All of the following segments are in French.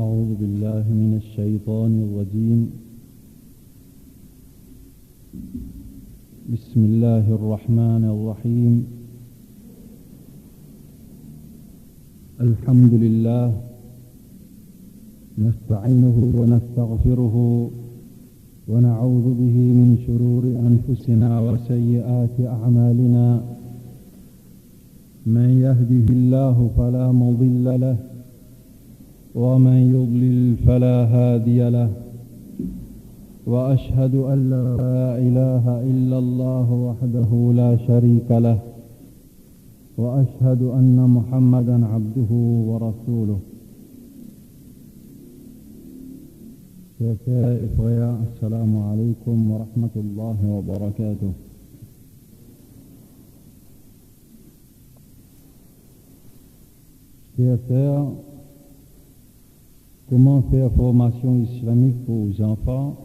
أعوذ بالله من الشيطان الرجيم. بسم الله الرحمن الرحيم. الحمد لله نستعينه ونستغفره ونعوذ به من شرور أنفسنا وسيئات أعمالنا. من يهده الله فلا مضل له ومن يضلل فلا هادي له، وأشهد أن لا إله إلا الله وحده لا شريك له، وأشهد أن محمدا عبده ورسوله. السلام عليكم ورحمة الله وبركاته. Chers sœurs, comment faire formation islamique pour les enfants?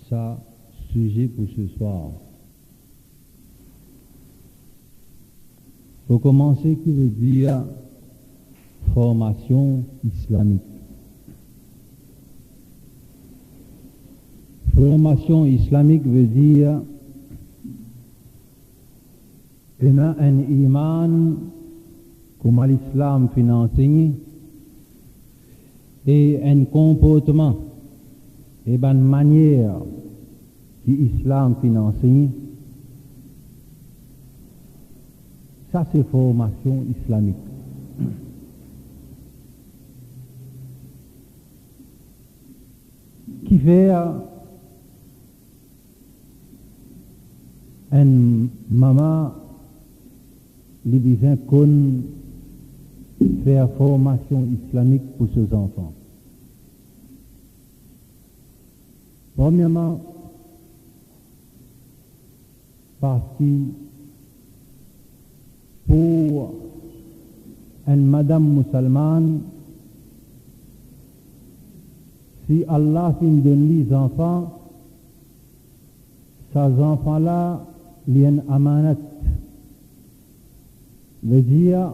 Ça, sujet pour ce soir. Pour commencer, qui veut dire formation islamique? Formation islamique veut dire qu'on a un iman comme l'islam finance et un comportement et une manière que l'islam finance. Ça, c'est formation islamique. Qui fait un maman lui disant qu'on faire formation islamique pour ses enfants. Premièrement, parce que pour une madame musulmane, si Allah fin donne les enfants, ces enfants-là, il y a une amanat. Veut dire,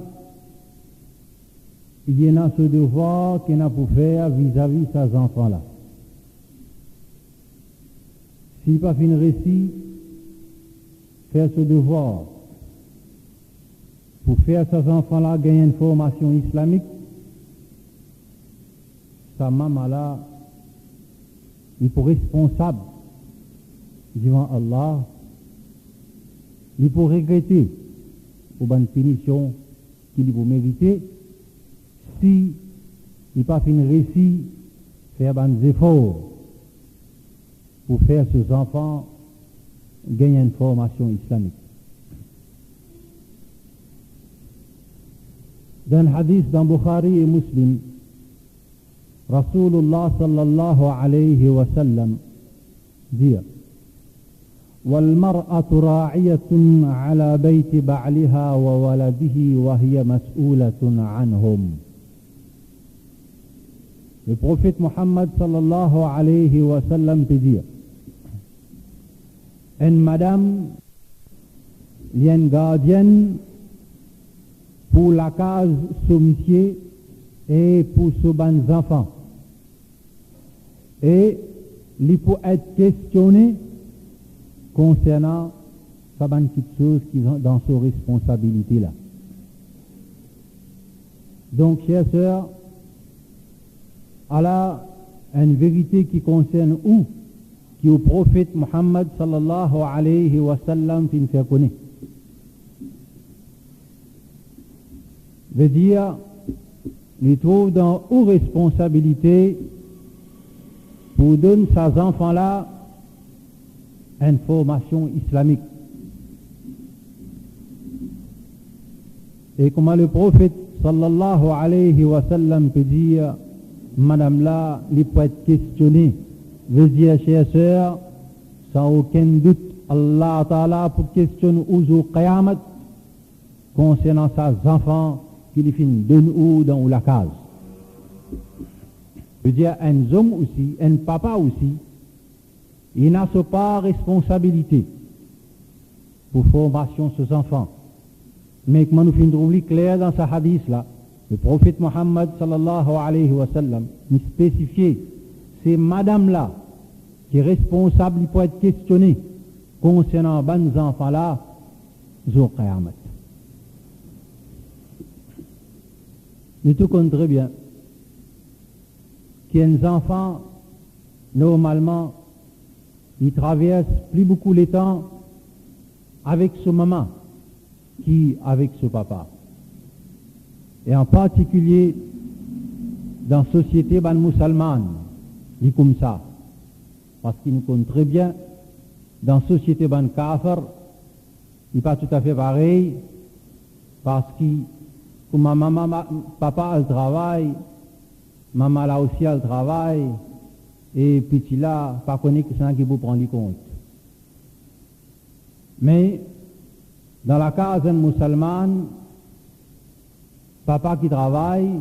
il y a ce devoir qu'il a pour faire vis-à-vis de ces enfants-là. S'il pas fin réussi, faire ce devoir pour faire ces enfants-là gagner une formation islamique, sa maman-là, il est responsable devant Allah, il peut regretter pour une punition qu'il peut mériter si il n'a pas fini réussi faire des efforts pour faire ses enfants gagner une formation islamique. Dans le hadith dans Bukhari et Muslim, Rasulullah sallallahu alayhi wa sallam dit: والمرأة راعية على بيت بعلها وولده وهي مسؤولة عنهم. Le prophète Mohammed sallallahu alayhi wa sallam peut dire: une madame, il y a une gardienne pour la case soumise et pour ses bons enfants. Et il peut être questionné concernant sa bonne petite chose qui sont dans ses responsabilités là. Donc, chers sœurs, Allah a une vérité qui concerne où, qui au prophète Muhammad sallallahu alayhi wa sallam fin fait connaître. Veut dire, il trouve dans aux responsabilités pour donner ces enfants-là une formation islamique. Et comment le prophète sallallahu alayhi wa sallam peut dire, madame là, il peut être questionné. Veut dire, chers sœurs, sans aucun doute, Allah Ta'ala pour questionner au Qiyamah concernant ses enfants qu'il finit donne ou dans la case. Veut dire, un homme aussi, un papa aussi, il n'a pas responsabilité pour formation de ses enfants. Mais comme nous finissons clair dans ce hadith là, Le prophète Mohammed sallallahu alayhi wa sallam nous spécifié, c'est madame-là qui est responsable pour être questionnée concernant les enfants-là, jour Qiyamah. Nous tout compte très bien qu'il y a des enfants, normalement, ils traversent plus beaucoup le temps avec ce maman qu'avec ce papa. Et en particulier, dans la société musulmane, il est comme ça. Parce qu'il nous compte très bien, dans la société kafir, il n'est pas tout à fait pareil, parce que comme papa a le travail, maman là aussi a le travail, et petit là, pas connaît que c'est un qui vous prend compte. Mais, dans la case musulmane, papa qui travaille,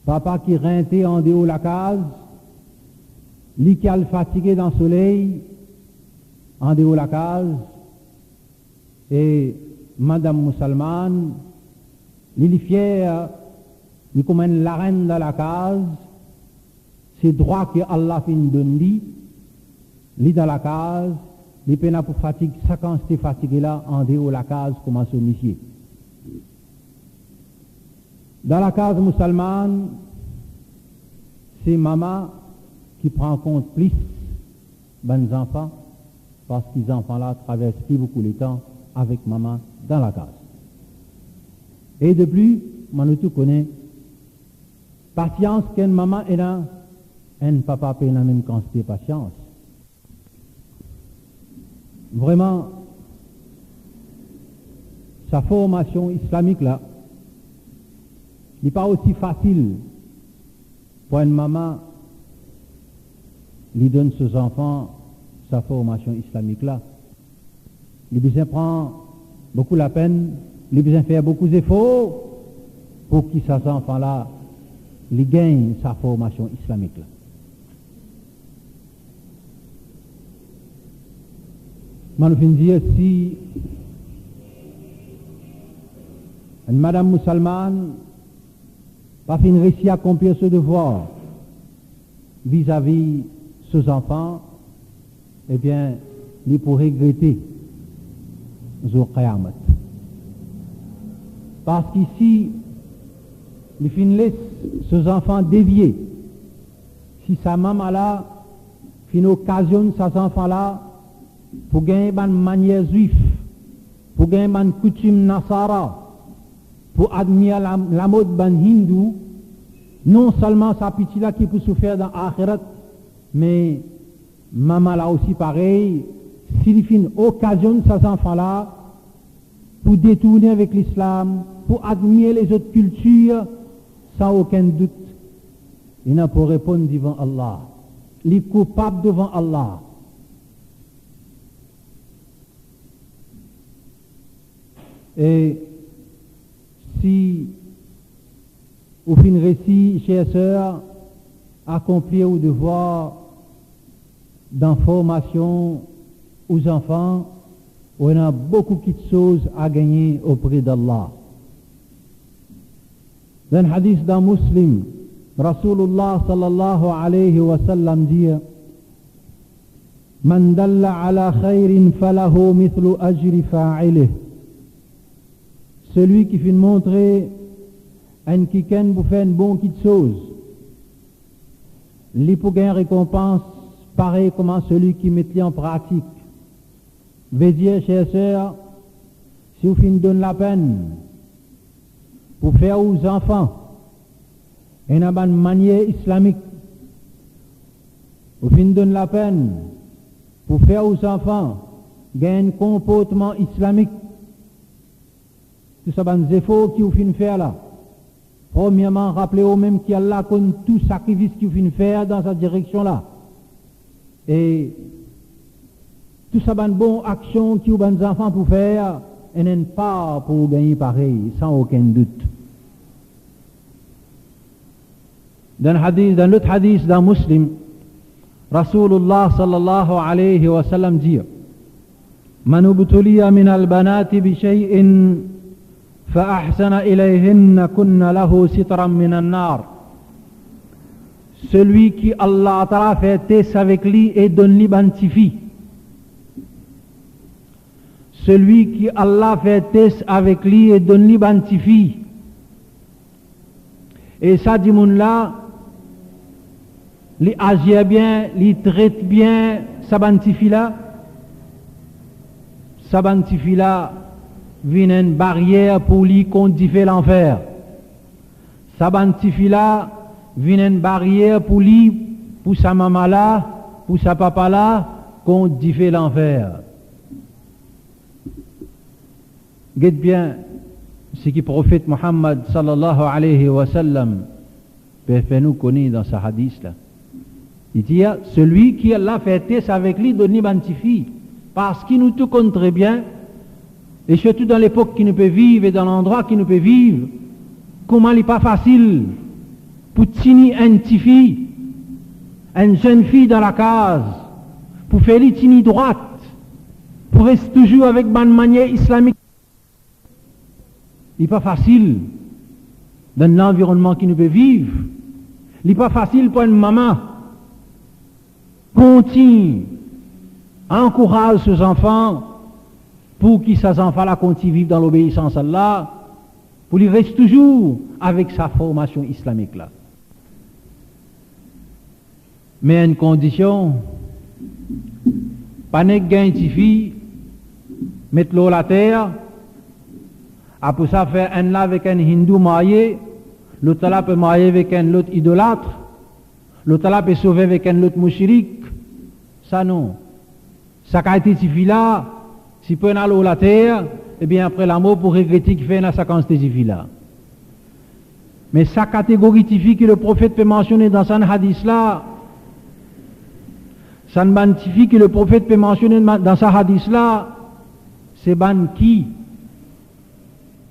papa qui rentre en dehors de la case, lui qui a le fatigué dans le soleil, en dehors de la case, et madame musulmane, lui fière, lui comme la reine dans la case, c'est droit que Allah fait donne lui dans la case, lui peine pour fatigue, ça quand c'est fatigué là, en dehors de la case, comment se méfier. Dans la case musulmane, c'est maman qui prend en compte plus les enfants, parce que les enfants-là traversent plus beaucoup de temps avec maman dans la case. Et de plus, nous tout connaît, patience qu'une maman est là, un papa peut la même quantité de patience. Vraiment, sa formation islamique là, n'est pas aussi facile pour une maman qui donne ses enfants sa formation islamique là. Il besoin prend beaucoup la peine, il besoin faire beaucoup d'efforts pour que ces enfants là gagnent sa formation islamique là. Je vais dire si une madame musulmane pas fin réussi à accomplir ce devoir vis-à-vis ses enfants, eh bien, il pourrait regretter jour Qiyamah. Parce qu'ici, il fin laisse ses enfants dévier. Si sa maman là, fin occasionne ses enfants là, pour gagner une manière juive, pour gagner une coutume nasara, pour admirer la mode ban hindou, non seulement sa petite là qui peut souffrir dans l'akhirat, mais maman là aussi pareil, s'il fait une occasion de ces enfants là, pour détourner avec l'islam, pour admirer les autres cultures, sans aucun doute, il n'a pas répondre devant Allah. Il est coupable devant Allah. Et si au fin récit, chers sœurs, accomplir le devoir d'information aux enfants, on a beaucoup de choses à gagner auprès d'Allah. Dans le hadith d'un Muslim, Rasulullah sallallahu alayhi wa sallam dit Man dalla ala khayrin falahu mithlu ajri fa'ilih. Celui qui fait montrer un quelqu'un pour faire une bonne petite chose, il peut gagner récompense pareil comme celui qui met en pratique. Veut dire, chers sœurs, si vous finissez donne la peine pour faire aux enfants une bonne manière islamique, vous finissez donne la peine pour faire aux enfants un comportement islamique, tout ça, c'est efforts qui vous finissez faire là. Premièrement, rappelez-vous même qu'il y a là tout sacrifice qui vous finissez faire dans cette direction-là. Et tout ça, une bonne action que les enfants pour faire, et n'est pas pour gagner pareil, sans aucun doute. Dans l'autre hadith d'un Muslim, Rasulullah sallallahu alayhi wa sallam dit Man ubtuliya min al-banati bi shay'in فأحسن إليهن كن له سترا من النار. Celui qui Allah Ta'ala fait test avec lui et donne lui bantifi. Celui qui Allah fait test avec lui et donne lui bantifi. Et ça dit moun là, li agit bien, li traite bien, sa bantifi là. Sa bantifi là, vient une barrière pour lui condifier l'enfer. Sa bantifi là, vient une barrière pour lui, pour sa maman là, pour sa papa là, condifier l'enfer. Guette bien ce que le prophète Muhammad sallallahu alayhi wa sallam fait nous connaître dans sa hadith là. Il dit, celui qui Allah fait test avec lui donne bantifi, parce qu'il nous tout compte très bien, et surtout dans l'époque qui nous peut vivre et dans l'endroit qui nous peut vivre, comment il n'est pas facile pour tenir une petite fille, une jeune fille dans la case, pour faire les tenir droite, pour rester toujours avec bonne manière islamique. Il n'est pas facile dans l'environnement qui nous peut vivre. Il n'est pas facile pour une maman. Continue, encourage ses enfants pour que ces enfants-là continuent à vivre dans l'obéissance à Allah, pour qu'ils restent toujours avec sa formation islamique là. Mais à une condition, pas de gain de fille, mettre l'eau à la terre, après ça faire un là avec un hindou marié, l'autre là peut marier avec un autre idolâtre, l'autre là peut sauver avec un autre mouchirik. Ça non. Ça a été si fille là, si peut aller à la terre, et bien après l'amour pour regretter qu'il fait dans sa quantité de fille là. Mais sa catégorie de fille que le prophète peut mentionner dans son hadith là, ça ne fille que le prophète peut mentionner dans sa hadith là, c'est ban qui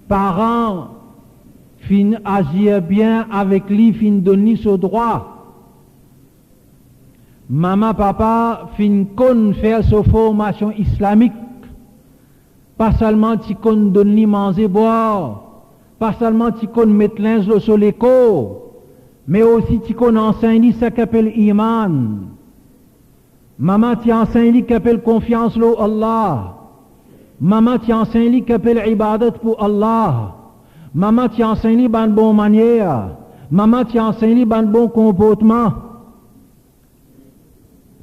parents fin agir bien avec lui, fin donner ce droit. Maman, papa, fin kon faire sa formation islamique. Pas seulement tu kon donner manger boire, pas seulement tu kon mettre linge sur l'école, mais aussi tu kon enseigner ce qu'appelle iman. Maman, tu enseignes qu'appelle confiance en Allah. Maman, tu enseignes qu'appelle ibadat pour Allah. Maman, tu enseignes ban bonne manière. Maman, tu enseignes ban bon comportement.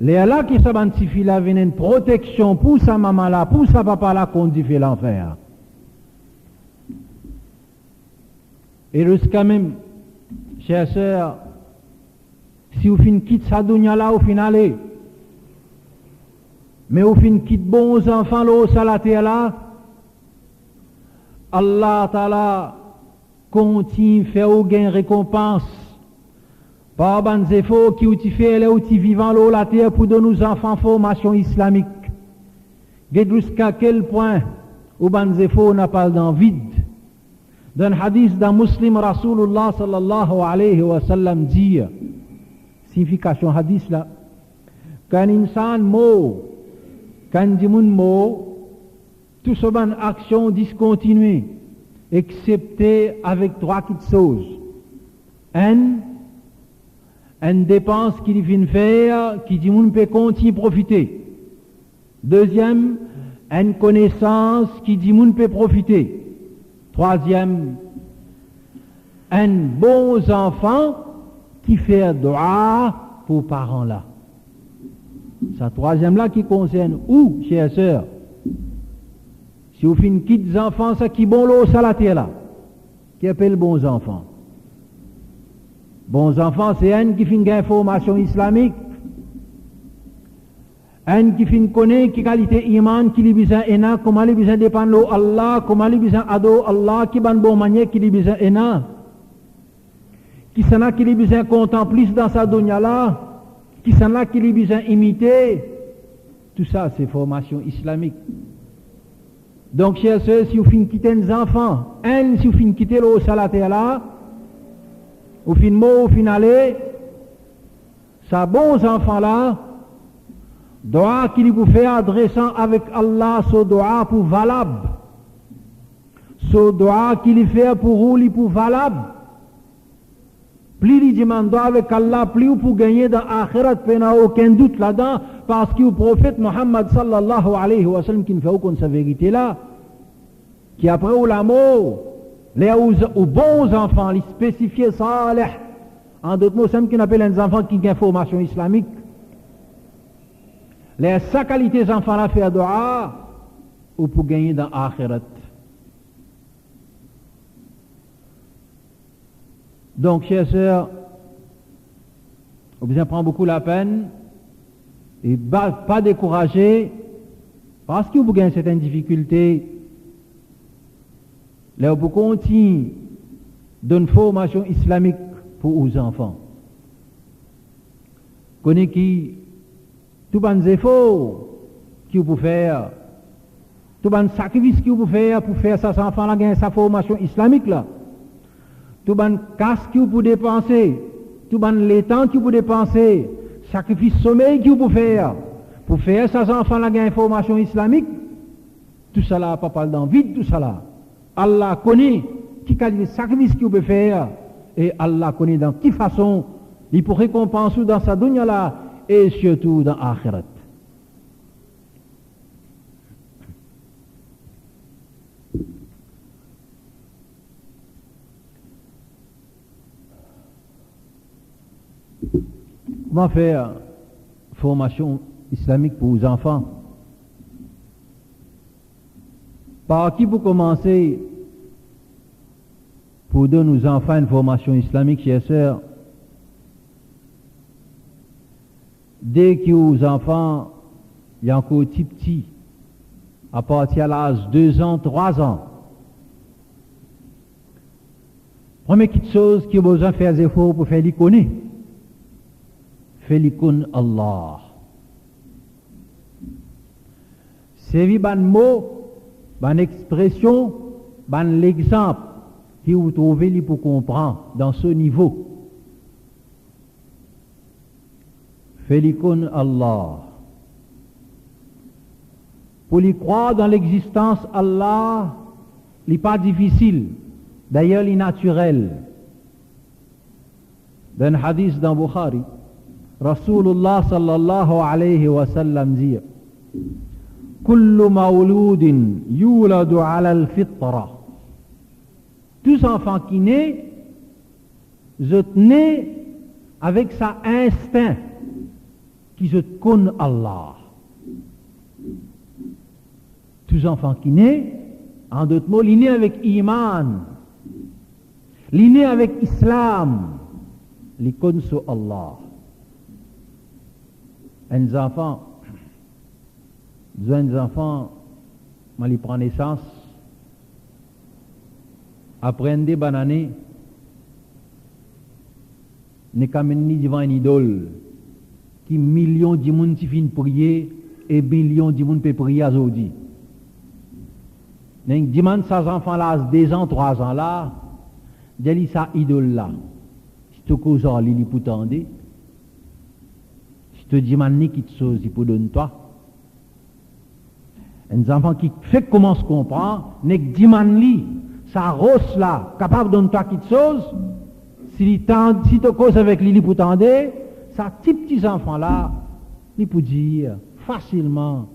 Les là qui s'abantifient là viennent une protection pour sa maman là, pour sa papa là, qu'on dit fait l'enfer. Et jusqu'à même, chers sœurs, si vous finissez quitte sa dunya là, au final, mais vous finissez quitte bons enfants là, au salaté là, Allah Ta'ala continue à faire gain récompense. Par ban efforts qui ont fait là où tu vivant là la terre pour donner nos enfants formation islamique. Jusqu'à quel point au ban efforts n'a pas dans vide. Dans le hadith d'un muslim Rasulullah sallallahu alayhi wa sallam dit, signification hadith là, quand insan mot, quand dimoun mot, tout ce ban action discontinuée, excepté avec trois petites choses. Une dépense qu'il vient faire, qui dit moun peut continuer profiter. Deuxième, une connaissance qui dit moun peut profiter. Troisième, un bon enfant qui fait dua pour parents là. Ça troisième là qui concerne où, chers sœurs? Si vous finissez quitte enfants, ça qui bon l'eau salaté là, qui appelle bons enfants. Bons enfants, c'est un qui fait une formation islamique, un qui fait connaître qui qualité iman, qui lui besoin ena, comment lui besoin dépendre Allah, comment lui besoin ado Allah, qui ban bon manière qui lui besoin ena, qui s'en a qui lui besoin contempler dans sa dunya là, qui s'en a qui lui besoin imiter, tout ça c'est formation islamique. Donc chers sœurs, si vous finissez quitter les enfants, si vous finissez quitter le salaté là, au fin mot, au final, ces bons enfants-là, doit qu'il vous fait adressant avec Allah ce doigt pour valable. ce doigt qu'il fait pour vous, il pour valable. Plus il demande avec Allah, plus vous pour gagner dans l'akhirat, il n'y a aucun doute là-dedans, parce que le prophète Mohammed sallallahu alayhi wa sallam qui ne fait aucune sa vérité là, qui après ou l'amour, les aux bons enfants, les spécifiés salih, en d'autres mots, c'est ce qu'on appelle les enfants qui ont une formation islamique. Les sa qualité des enfants là faire dua, ou pour gagner dans l'akhirat. Donc, chers sœurs, vous bien prendre beaucoup la peine et pas décourager parce que vous gagnez certaines difficultés. Là, vous continuez d'une formation islamique pour vos enfants. Connaissez qui tout bon effort que vous pouvez faire, tout bon sacrifice que vous pouvez faire pour faire ça, ces enfants-là gagner sa formation islamique là. Tout bon casse que vous pouvez dépenser, tout bon les temps que vous pouvez dépenser, sacrifice sommeil que vous pouvez faire pour faire ces enfants-là gagner formation islamique, tout ça là, pas dans le vide, tout ça là. Allah connaît qui qualité de sacrifice que vous pouvez faire et Allah connaît dans quelle façon il peut récompenser dans sa dunya là et surtout dans l'akhirat. Comment faire formation islamique pour les enfants? Par qui pour commencer pour donner aux enfants une formation islamique, chers sœurs? Dès que les enfants, il y a encore petit, à partir de l'âge de 2 ans, 3 ans, première chose qui a besoin de faire des efforts pour faire l'icône, fait l'icône Allah. C'est un mot, une expression, un exemple que vous trouvez pour comprendre dans ce niveau. Fait l'icône Allah. Pour y croire dans l'existence Allah, il n'est pas difficile. D'ailleurs, il est naturel. Dans un hadith dans Bukhari, Rasulullah sallallahu alayhi wa sallam dit Kullu mawloudin yuladu ala al-fitra. Tous enfants qui naissent, je naissent avec sa instinct qui se connaît Allah. Tous enfants qui naissent, en d'autres mots, ils naissent avec iman, ils naissent avec islam, ils connaissent Allah. Un enfant, des enfants, ils prennent naissance, après des bananes, ne kameni devant une idole, qui millions de monde qui viennent prier et millions de monde peuvent prier aujourd'hui. Donc, demande ces enfants-là, 2 ans, 3 ans là, dis ça idole là. Si tu causes à l'île pour t'entendre, si tu demandes qui te chose, il peut donner toi. Un enfant qui fait comment se comprend, n'est que demande lui, sa rosse là, capable de donner toi qui te chose, si tu causes avec lui pour t'entendre, ça, petits enfants là, il peut dire facilement,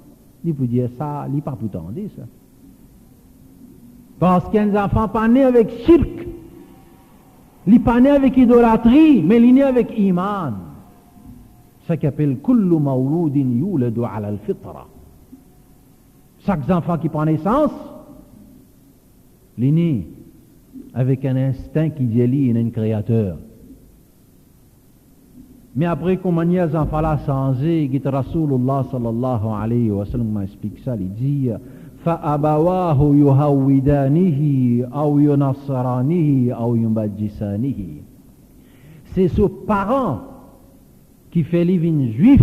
il peut dire ça, il n'est pas pour t'entendre ça. Parce qu'un enfant pas né avec shirk, il n'est pas né avec idolâtrie, mais il est né avec iman. Ça qui appelle kullu mawloudin yuladu ala al-fitra. Chaque enfant qui prend naissance, il est né avec un instinct qui dit qu'il est un créateur. Mais après qu'on manie les enfants là changé, que Rasulullah sallallahu alayhi wa sallam m'explique ça, il dit فَأَبَوَاهُ يُهَوِّدَانِهِ أَوْ يُنَصَّرَانِهِ أَوْ يُمَجِّسَانِهِ. C'est ce parent qui fait livre juif,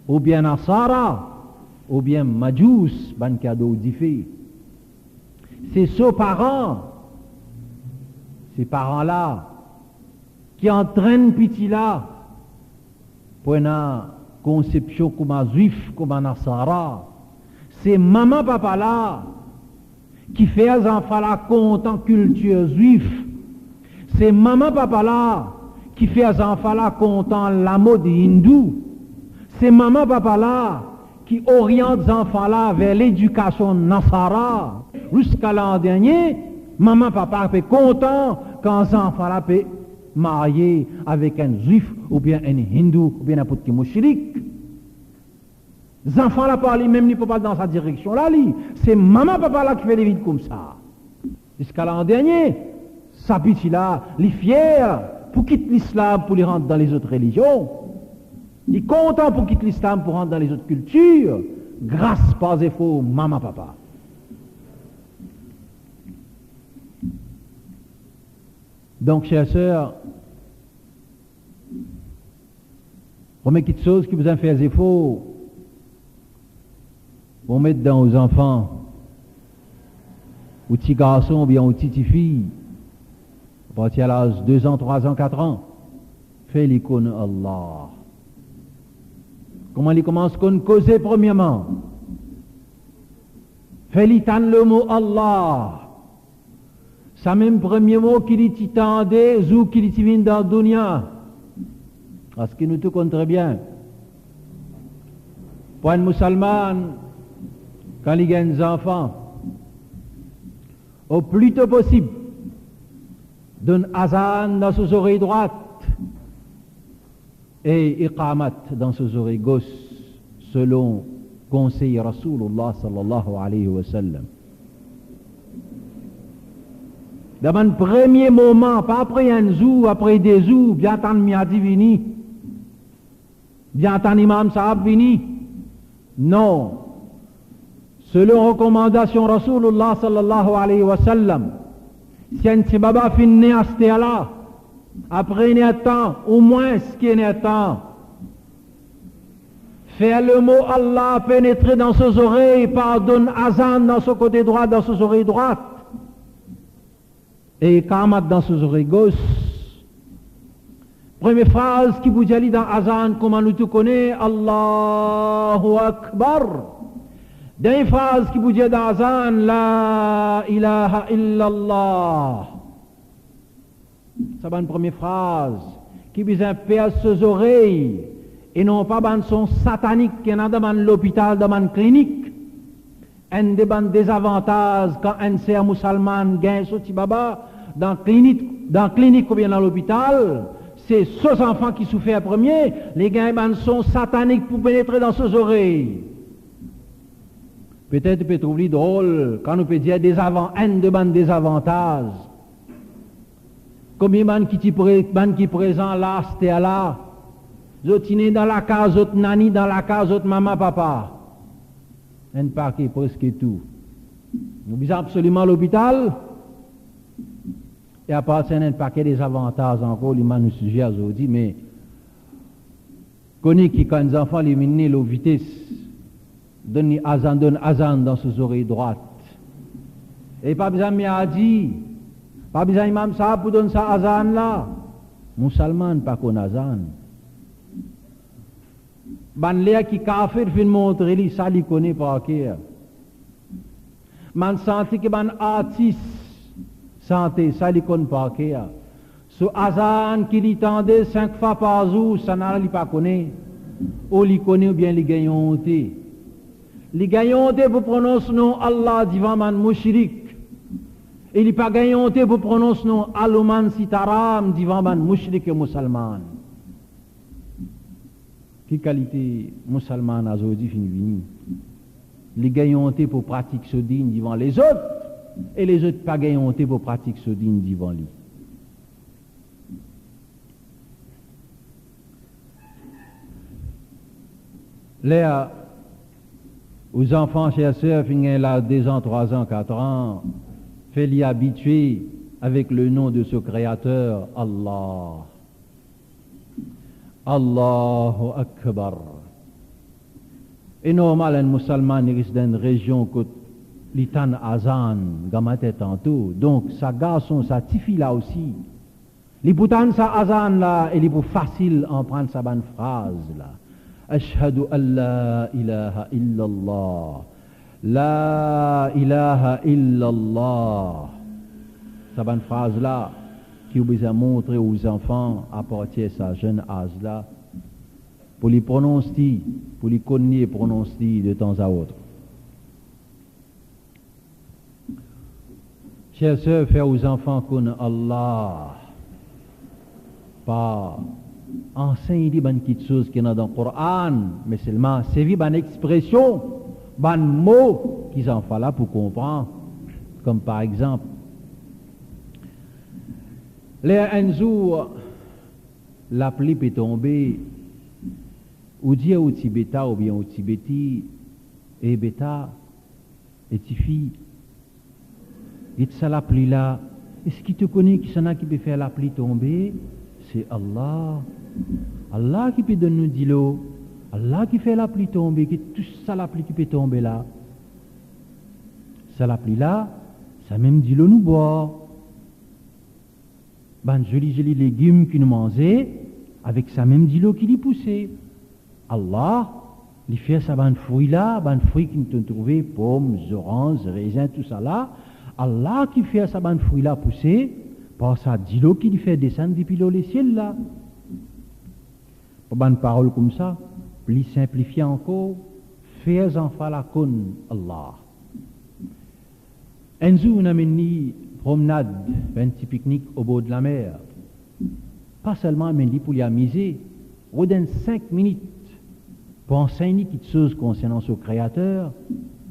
ou bien Nasara, ou bien Majus, ban cadeau d'ifé. C'est ce parent, ces parents-là, qui entraînent petit là, pour une conception comme un juif, comme un Nasara. C'est maman, papa là, qui fait les enfants là content culture juif. C'est maman papa là qui fait les enfants là content la mode hindoue. C'est maman papa là qui oriente les enfants là vers l'éducation nasara. Jusqu'à l'an dernier, maman papa est content quand les enfants là peut marier avec un juif ou bien un hindou ou bien n'importe qui mouchirik. Les enfants là parlent même ni pas dans sa direction là, c'est maman papa là qui fait des vides comme ça. Jusqu'à l'an dernier, sa petite là, il est fier pour quitter l'islam pour les rentrer dans les autres religions. Il est content pour quitter l'islam pour rentrer dans les autres cultures, grâce par défaut maman papa. Donc, chers sœurs, première petite chose qui vous a fait effort, pour mettre dans aux enfants, aux petits garçons ou bien aux petites filles, à partir de l'âge 2 ans, 3 ans, 4 ans, fait l'icône Allah. Comment il commence qu'on causer premièrement? Fait l'itane le mot Allah. Ça même premier mot qu'il dit tendé, ou qu'il dit vient dans le dunya. Parce que nous tout compte très bien. Pour un musulman, quand il gagne des enfants, au plus tôt possible, donne azan dans ses oreilles droites et iqamat dans ses oreilles gauches, selon conseil Rasulullah sallallahu alayhi wa sallam. Dans un premier moment, pas après un jour, après des jours, bien tant miadi vini, bien tant imam sahab vini. Non. Selon recommandation Rasulullah sallallahu alayhi wa sallam, si un petit baba finit à ce là, après un temps, au moins ce qui est un temps, faire le mot Allah pénétrer dans ses oreilles, pardonne azan dans son côté droit, dans ses oreilles droites, et kamat dans ses oreilles gauches. Première phrase qui vous dit dans azan, comment nous tout connaissons, Allahu Akbar. Dernière phrase qui vous dit dans azan, La ilaha illallah. Ça va une première phrase qui vous impère ses oreilles et non pas dans son satanique qui est dans l'hôpital, dans la clinique. Un des désavantages quand un ser musulman gagne ce petit baba dans la clinique ou bien dans l'hôpital, c'est ceux enfants qui souffrent premier, les gains sont sataniques pour pénétrer dans ses oreilles. Peut-être peut trouver drôle quand on peut dire un de désavantages. Combien de qui présent là, c'était là, zotiné dans la case, autre nani dans la case, autre maman, papa. Un paquet presque tout. Nous visons absolument l'hôpital. Et à part ça, un paquet des avantages encore, les nous suggèrent aujourd'hui, mais connaît qui quand les enfants les menent la vitesse, donne azan dans ses oreilles droites. Et pas besoin de dit, pas besoin d'imam ça pour donner ça azan là. Musulman pas qu'on azan. Ban léa qui kafir fin montrer li ça li connaît pas cœur. Man senti que ban artiste santé ça li connaît pas cœur. So azan qui li tendait 5 fois par jour ça n'a li pas connaît. Ou li connaît ou bien li gagnonté. Li gagnonté pour prononcer non Allah devant man mushrik. Et li pas gagnonté pour prononcer non aluman sitaram devant man mushrik et musulman. Quelle qualité musulmane a aujourd'hui fini? Les gagnantés pour pratiquer ce digne devant les autres, et les autres pas gagnantés pour pratiquer ce digne devant lui. Là, aux enfants, chers sœurs, finissent là 2 ans, 3 ans, 4 ans, fait l'y habituer avec le nom de ce Créateur, Allah. Allahu Akbar. Et normal, un musulman risque d'une région que l'itan azan, gamate tantôt. Donc, sa garçon, sa tifi là aussi. Les boutans sa azan là, il est pour facile en prendre sa bonne phrase là. Ashhadu an la ilaha illallah. La ilaha illallah. Ça bonne phrase là qui vous a montré aux enfants à partir de sa jeune âge là pour les prononcer, pour les connaître et prononcer de temps à autre. Chers sœurs, faire aux enfants qu'on Allah, pas enseigner des petites choses qui sont dans le Coran, mais seulement servir une expression, un mot qu'ils en font là pour comprendre. Comme par exemple, un jour, la pluie peut tomber, ou dire au Tibéta ou bien au Tibéti, et bêta, et tifi, et ça la pluie là, est-ce qu'il te connaît qui s'en a qui peut faire la pluie tomber? C'est Allah. Allah qui peut donner de l'eau, Allah qui fait la pluie tomber, qui tout ça la pluie qui peut tomber là. Ça la pluie là, ça même de l'eau nous boire. Ben joli légumes qui nous mangeait, avec ça même de l'eau qui les poussait. Allah, il fait ça ben fruits là, ben fruits qui nous trouvé, pommes, oranges, raisins, tout ça là. Allah qui fait ça ben fruits là pousser, par ça de l'eau qui lui fait descendre depuis l'eau les ciels là. Pour une parole comme ça, plus simplifiée encore, fais enfants la conne Allah. Un jour, on a mené promenade, un petit pique-nique au bord de la mer. Pas seulement mené pour y amuser, au d'un 5 minutes pour enseigner quelque chose concernant son créateur,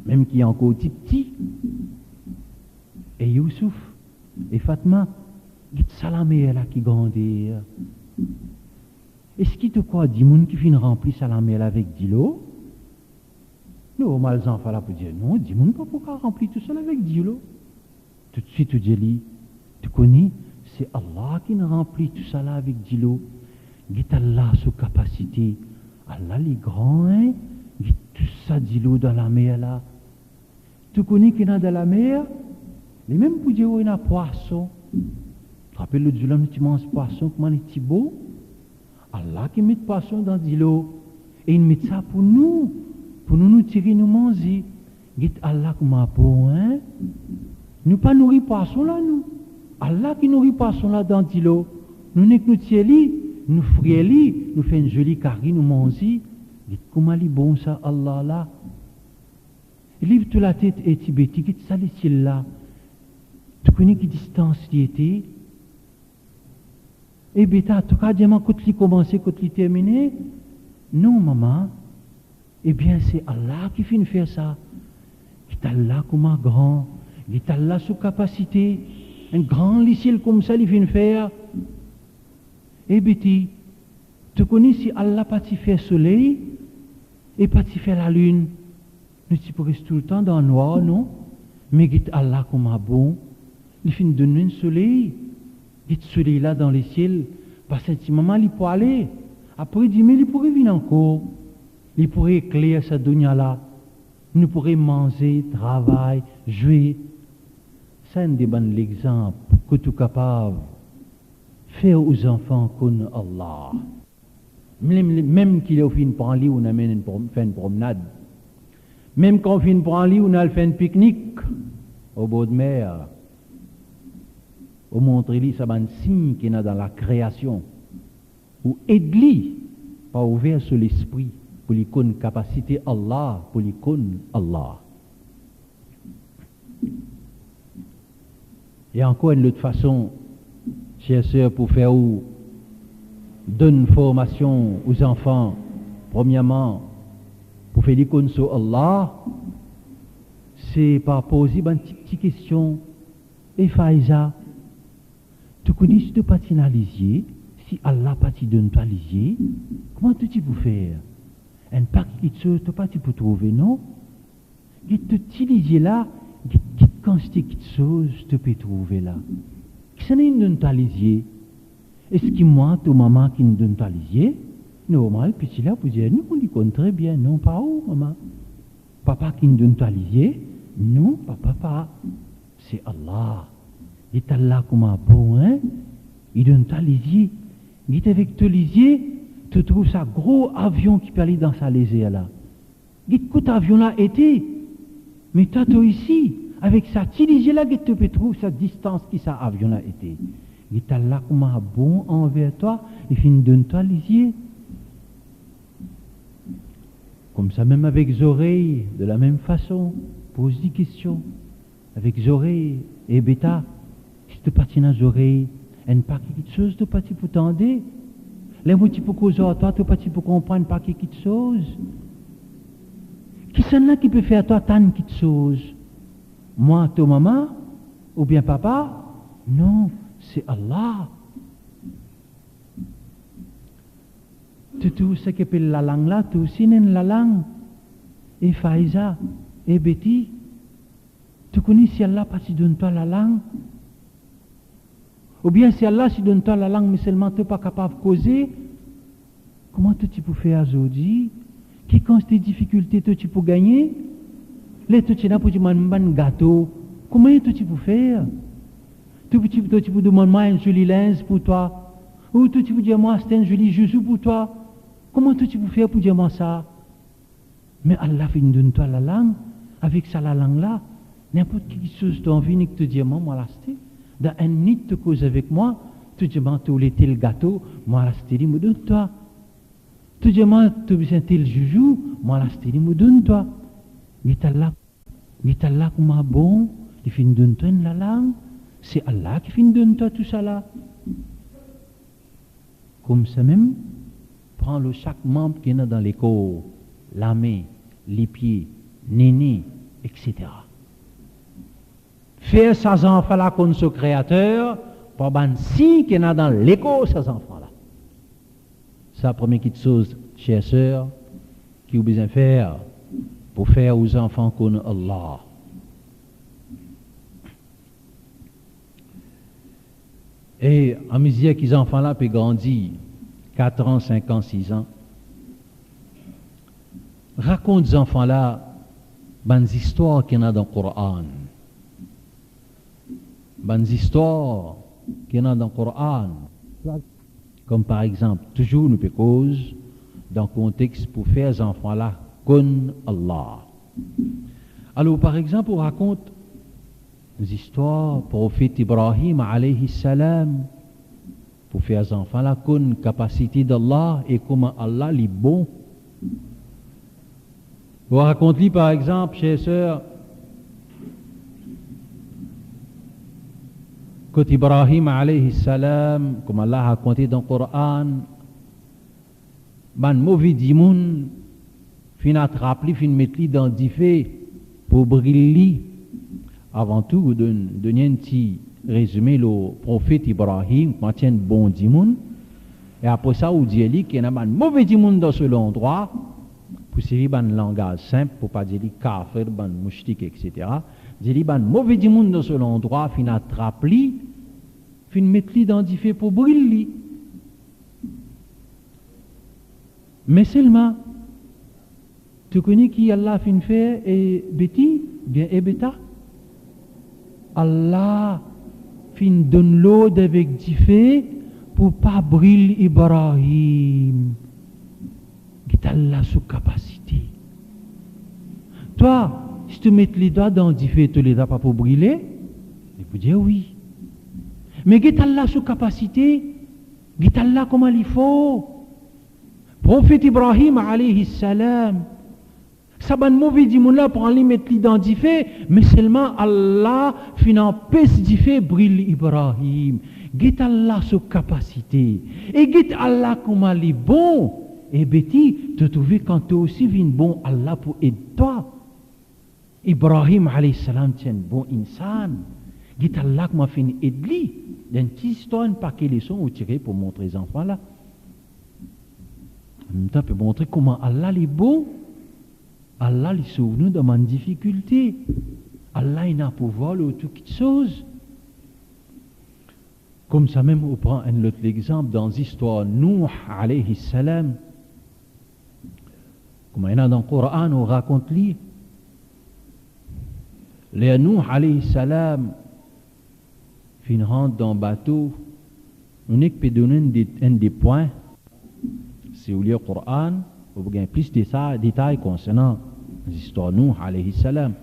même qui est encore petit. Et Youssouf et Fatma, il y a la mer là qui grandit. Est-ce qu'il te croit, dit moun qui finit rempli ça la mer avec de l'eau? Nous, mal enfants là pour dire non, dis moun pas pourquoi remplir tout ça avec de l'eau. Tout de suite, tu dis, tu connais, c'est Allah qui nous remplit tout ça là avec de l'eau. Il y a Allah sous capacité. Allah les grands, hein? Il y a tout ça de l'eau dans la mer là. Tu connais qu'il y a dans la mer? Les mêmes pour dire, il y a un poisson. Tu te rappelles le jour où tu manges poisson, comment il est beau? Allah qui met le poisson dans de l'eau. Et il met ça pour nous tirer, nous manger. Il y a Allah comme un beau, hein? Nous pas nourrir poisson là, nous. Allah qui nourrit poisson là dans de l'eau. Nous n'est que nous tirons, nous frions, nous faisons une jolie carrière, nous mangeons. Dites comment il est bon ça, Allah là. Il livre toute la tête et tibéti, qui ça les ciels là. Tu connais qui distance il était? Eh bien, tu as dit, quand il commence, quand il terminé? Non, maman. Eh bien, c'est Allah qui finit faire ça. C'est Allah comme un grand. Il est Allah sous capacité. Un grand lycée comme ça, il finit faire. Eh bien, tu connais si Allah pas fait soleil et pas fait la lune. Nous tu rester tout le temps dans le noir, non? Mais il est Allah comme un bon. Il finit de donner un soleil. Il est soleil là dans les ciels. Parce que si maman, il peut aller. Après 10 000, il pourrait venir encore. Il pourrait éclairer cette dunya là. Nous pourrions manger, travailler, jouer. C'est un des bons exemples que tu es capable de faire aux enfants comme Allah. Même qu'il a fait une prendre on a fait une promenade. Même quand on fait une prendre on a fait un pique-nique au bord de mer. On montre lui ça un signe qu'il y a dans la création. Ou aide-lui pas ouvert sur l'esprit pour lui connaître capacité Allah, pour lui connaître Allah. Et encore une autre façon, chers sœurs, pour faire ou donne formation aux enfants, premièrement, pour faire des connaissances sur Allah, c'est par poser une petite question. Et Faïza, tu connais si tu patines à lisier, si Allah pas te donne pas lisier, comment tu peux faire? Un paquet qui tu pas tu peux trouver, non? Tu te lisier là, quand c'est quelque chose, tu peux trouver là. Qui s'en est donne ta lisier? Est-ce que moi, ta maman qui nous donne ta lisier? Normal, puis là, vous dire, nous, on le connaît très bien. Non, pas où, maman? Papa qui nous donne ta lisier? Non, papa, pas. C'est Allah. Il est Allah comme un bon, hein? Il donne ta lisier. Il est avec ton lisier, tu trouves ça gros avion qui peut aller dans sa lisière là. Il coup avion là était. Mais toi ici, avec ça, tu dis là que tu peux trouver cette distance qui ça avion a été. Il t'a là comme un bon envers toi, et fin donne-toi les yeux. Comme ça, même avec les oreilles, de la même façon, pose des questions. Avec les oreilles, et bêta, si tu partis dans les oreilles, une pas quelque chose, tu partis pour t'entendre. Les mots tu peux causer à toi, tu partis pour comprendre pas quelque chose. Qui sont là qui peut faire toi tant quelque chose? Moi, ta maman, ou bien papa? Non, c'est Allah. Tout ce qui appelle la langue là, tout aussi n'est la langue. Et Faiza, et Betty, tu connais si Allah pas si donne toi la langue? Ou bien si Allah si donne toi la langue, mais seulement tu n'es pas capable de causer, comment tu peux faire aujourd'hui? Qui consiste tes difficultés, tu peux gagner? Les tu là pour dire un gâteau, comment tu peux faire? Tu peux demander moi un joli linge pour toi, ou tu peux dire moi c'est un joli joujou pour toi. Comment tu peux faire pour dire moi ça? Mais Allah fait donne toi la langue, avec ça la langue là, n'importe quelle chose tu as envie de te dire moi la c'était. Dans un nid te cause avec moi, tu dis moi tu l'étais le gâteau, moi la c'était me donne toi. Tu dis moi tu besoin le joujou, moi la c'était me donne toi. Il est là comme un bon, il fait donne toi la langue, c'est Allah qui fait donne toi tout ça là. Comme ça même, prends le chaque membre qui est dans les corps, la main, les pieds, néné, etc. Faire ces enfants-là comme ce créateur, pour ban si qui est dans l'écho, ces enfants-là. C'est la première chose, chère sœur, qui vous besoin faire pour faire aux enfants comme Allah. Et en mesure que ces enfants-là peuvent grandir, 4 ans, 5 ans, 6 ans, raconte aux enfants-là des histoires qu'il y a dans le Coran. Des histoires qu'il y a dans le Coran. Comme par exemple, toujours nous peut cause dans le contexte pour faire ces enfants-là comme Allah. Alors par exemple, on raconte des histoires prophète Ibrahim alayhi salam pour faire ces enfants-là comme capacité d'Allah et comment Allah est bon. On raconte par exemple, chers sœurs, que Ibrahim alayhi salam, comme Allah a raconté dans le Coran, ban mauvais dimoun, fin attraper, fin mettre dans du feu pour briller. Avant tout, donner un petit résumé le prophète Ibrahim, comment tient bon dimoun, et après ça, on dit qu'il y a un mauvais dimoun dans ce endroit, pour servir un langage simple, pour pas dire kafir, ban moustique, etc. Dit ban mauvais dimoun dans ce endroit, fin attraper, fin mettre dans du feu pour briller. Mais seulement, tu connais qui Allah fin fait et Betty, bien et Beta? Allah fin donne l'eau avec du feu pour pas briller Ibrahim. Qui Allah sous capacité. Toi, si tu mets les doigts dans du feu, tu les as pas pour briller? Il peut dire oui. Mais qui Allah sous capacité? Qui Allah comment il faut? Prophète Ibrahim alayhi salam, ça ban mauvais dimoun là pour aller mettre dans du feu, mais seulement Allah fin empêche du feu brille Ibrahim. Get Allah sous capacité. Et get Allah comment il est bon. Et Betty, tu trouves quand tu aussi viens bon Allah pour aider toi. Ibrahim alayhi salam tient bon insan. Get Allah comment fin aider lui. Dans cette histoire, un paquet de leçons tirées pour montrer les enfants là. En même temps, peut montrer comment Allah est bon. Allah les sauve nous dans une difficulté. Allah il a pouvoir de toutes choses. Comme ça même, on prend un autre exemple dans l'histoire Nuh alayhi salam. Comme il y a dans le Coran, on raconte lui. Les Nuh alayhi salam, fin rentre dans le bateau, on est peut donner un des points. Si vous lisez le Coran, vous avez plus de détails concernant l'histoire Nuh alayhi salam.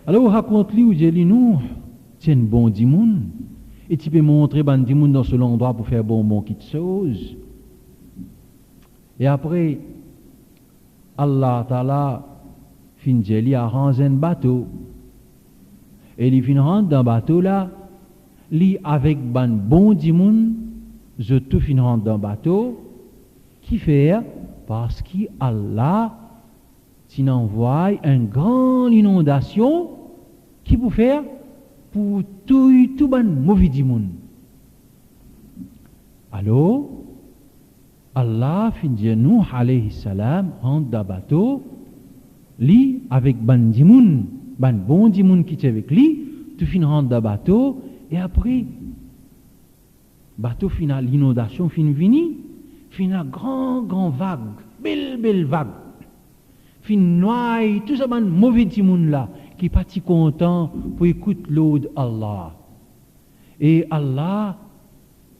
Alors, raconte-lui où j'ai dit, nous, c'est un bon dimoun. Et tu peux montrer ban dimoun dans ce endroit pour faire bon qui te chose. Et après, Allah Ta'ala fin jeli arrange un bateau. Et il fin rentre dans le bateau là, li avec ban bon dimoun, je tout fin rentre dans le bateau, qui fait parce qu'Allah t'en envoie une grande inondation qui peut faire pour tout ban mauvais dimoun. Alors, Allah fin dire nous alayhi salam rentre dans le bateau, li avec ban dimoun, ban bon dimoun qui est avec lui, tout fin rentre dans le bateau, et après, bateau final, l'inondation fin vini, fin a grand vague, belle vague, fin noie, tout ça ban mauvais dimoun là, qui pas si content pour écouter l'eau d'Allah. Et Allah,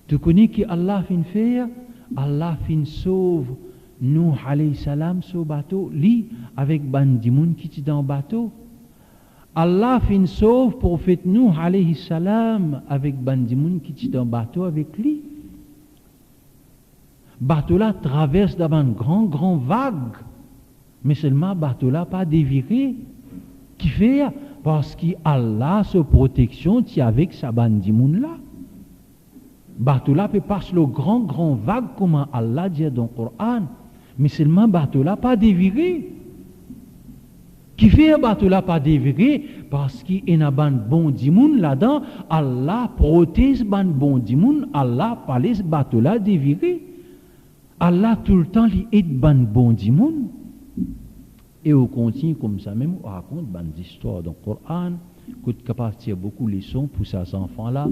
tu connais qui Allah fin faire? Allah fin sauve nous alayhi salam sur bateau, li avec ban dimoun qui est dans le bateau. Allah fin sauve prophète nous alayhi salam avec ban dimoun qui est dans le bateau avec lui. Bateau là traverse d'avant une grand vague, mais seulement bateau là pas déviré. Qui fait parce qu'Allah sa protection tient avec sa ban dimoun là. Bateau là peut passer le grand vague comme Allah dit dans le Coran, mais seulement bateau là pas déviré. Qui fait bateau là pas déviré parce qu'il y a un bon dimoun là-dedans, Allah protège ban bon dimoun, Allah pas laisse bateau là déviré. Allah tout le temps il aide ban bon dimoun. Et on continue comme ça même, on raconte des histoires dans le Coran, qui capable de tirer beaucoup de leçons pour ces enfants-là,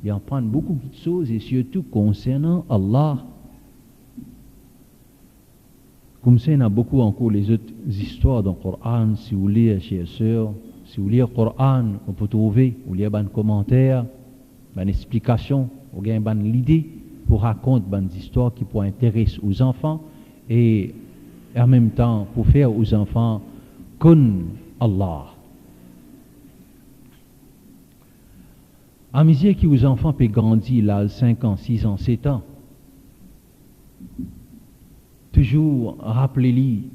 et en prendre beaucoup de choses, et surtout concernant Allah. Comme ça, il y a beaucoup encore les autres histoires dans le Coran. Si vous lisez, chers sœurs, si vous lisez le Coran, on peut trouver, vous lisez un commentaire, une explication, ou bien l'idée pour raconter des histoires qui pourraient intéresser aux enfants, et en même temps pour faire aux enfants connaître Allah. À mesure que vos enfants peuvent grandir, là, 5 ans, 6 ans, 7 ans, toujours rappelez-lui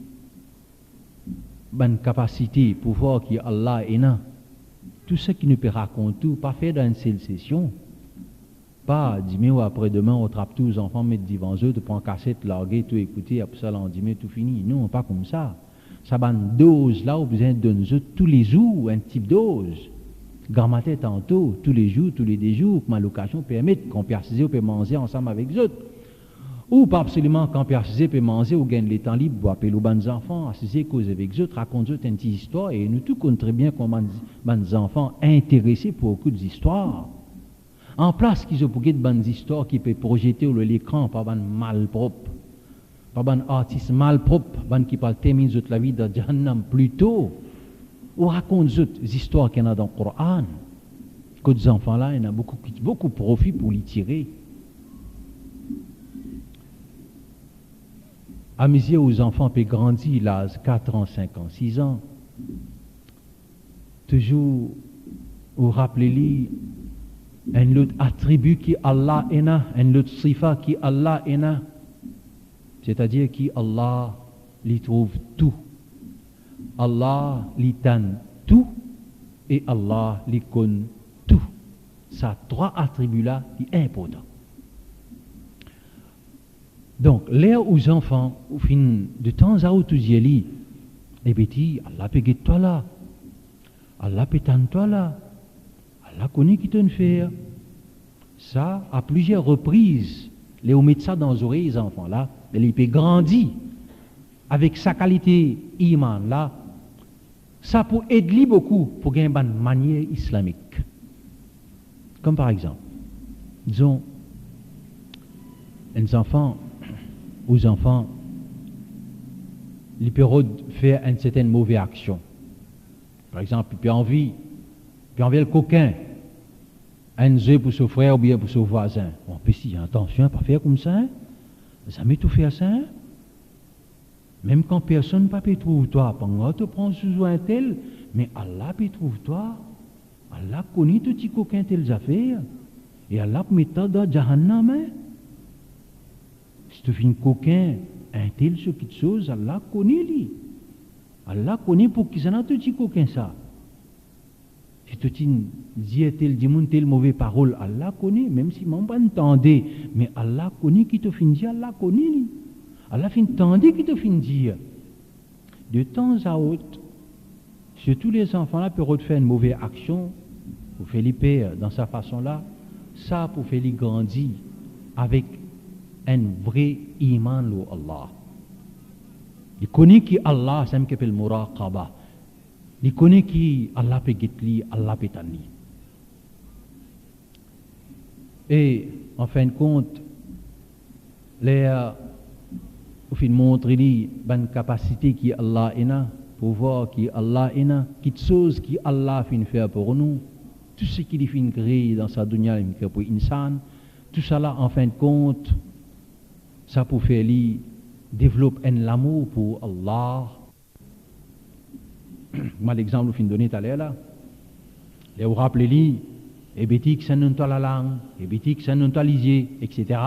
une capacité pour voir que Allah est là. Tout ce qui nous peut raconter, pas faire dans une seule session. Pas demain ou après-demain, on trappe tous les enfants, mettre devant eux, tu prends cassette, larguer, tout écouter, après ça, demain, tout fini. Non, pas comme ça. Ça va une dose là, on besoin de donner tous les jours, un type dose. Grammaire tantôt, tous les jours, tous les 2 jours, que ma location permette qu'on puisse assiser, on peut manger ensemble avec eux. Ou pas absolument qu'on puisse assiser, peut manger, ou gagner les temps libres, pour appeler aux bonnes enfants, assiser, causer avec eux, raconter une petite histoire, et nous tous connaissons très bien comment les enfants intéressés pour beaucoup d'histoires. En place qu'ils ont pour des bonnes histoires qui peuvent projeter sur l'écran par des malpropres, par des artistes malpropres, qui parlent terminer la vie de Jahannam plus tôt, ou racontent des histoires qu'il y en a dans le Coran. Que des enfants là, il y en a beaucoup de profit pour les tirer. À mesure où les enfants peuvent grandir, l'âge 4 ans, 5 ans, 6 ans, toujours, vous rappelez-lui, un autre attribut qui Allah est là, un autre sifa qui Allah est là. C'est-à-dire qui Allah lui trouve tout. Allah lui donne tout et Allah lui connaît tout. Ça, 3 attributs-là, sont importants. Donc, l'air aux enfants, au fin de temps à autre, ils disent, eh bien, Allah peut guider toi là. Allah peut t'en toi là. Allah connaît qui te fait. Ça, à plusieurs reprises, les mettent ça dans les oreilles des enfants là, ils peuvent grandir avec sa qualité iman là. Ça peut aider beaucoup pour gagner une manière islamique. Comme par exemple, disons, aux enfants, ils peuvent faire une certaine mauvaise action. Par exemple, ils peuvent envie le coquin, un jeu pour son frère ou bien pour son voisin. On peut dire, attention, pas faire comme ça. Ça m'est tout fait ça. Même quand personne ne peut trouver toi, pendant tu prends sous un tel, mais Allah peut trouver toi. Allah connaît tout petit coquin telles affaires. Et Allah peut mettre dans Jahannam. Si tu fais un coquin, un tel ce qui chose, Allah connaît lui. Allah connaît pour qui ça n'a tout petit coquin ça. Si tu dis tel mauvais parole, Allah connaît, même si mon pas entendait, mais Allah connaît qui te fait dire, Allah connaît lui. Allah fait entendre qui te fait dire. De temps à autre, si tous les enfants-là peuvent faire une mauvaise action, pour faire les pères dans sa façon-là, ça pour faire les grandir avec un vrai iman lo Allah. Il connaît qui Allah, c'est ce qu'on appelle muraqaba. Il connaît qui Allah peut guetli, Allah peut tanni. Et en fin de compte, les au fin montre lui bonne capacité qui Allah a, pouvoir qui Allah a, quelque chose qui Allah fin faire pour nous, tout ce qu'il fin créer dans sa dunya il pour insan, tout ça là en fin de compte, ça pour faire lui développer un amour pour Allah. Moi l'exemple fin donné tout à l'heure là, et vous rappelez lui, et béti que ça non la langue, et béti que ça non lisier, etc.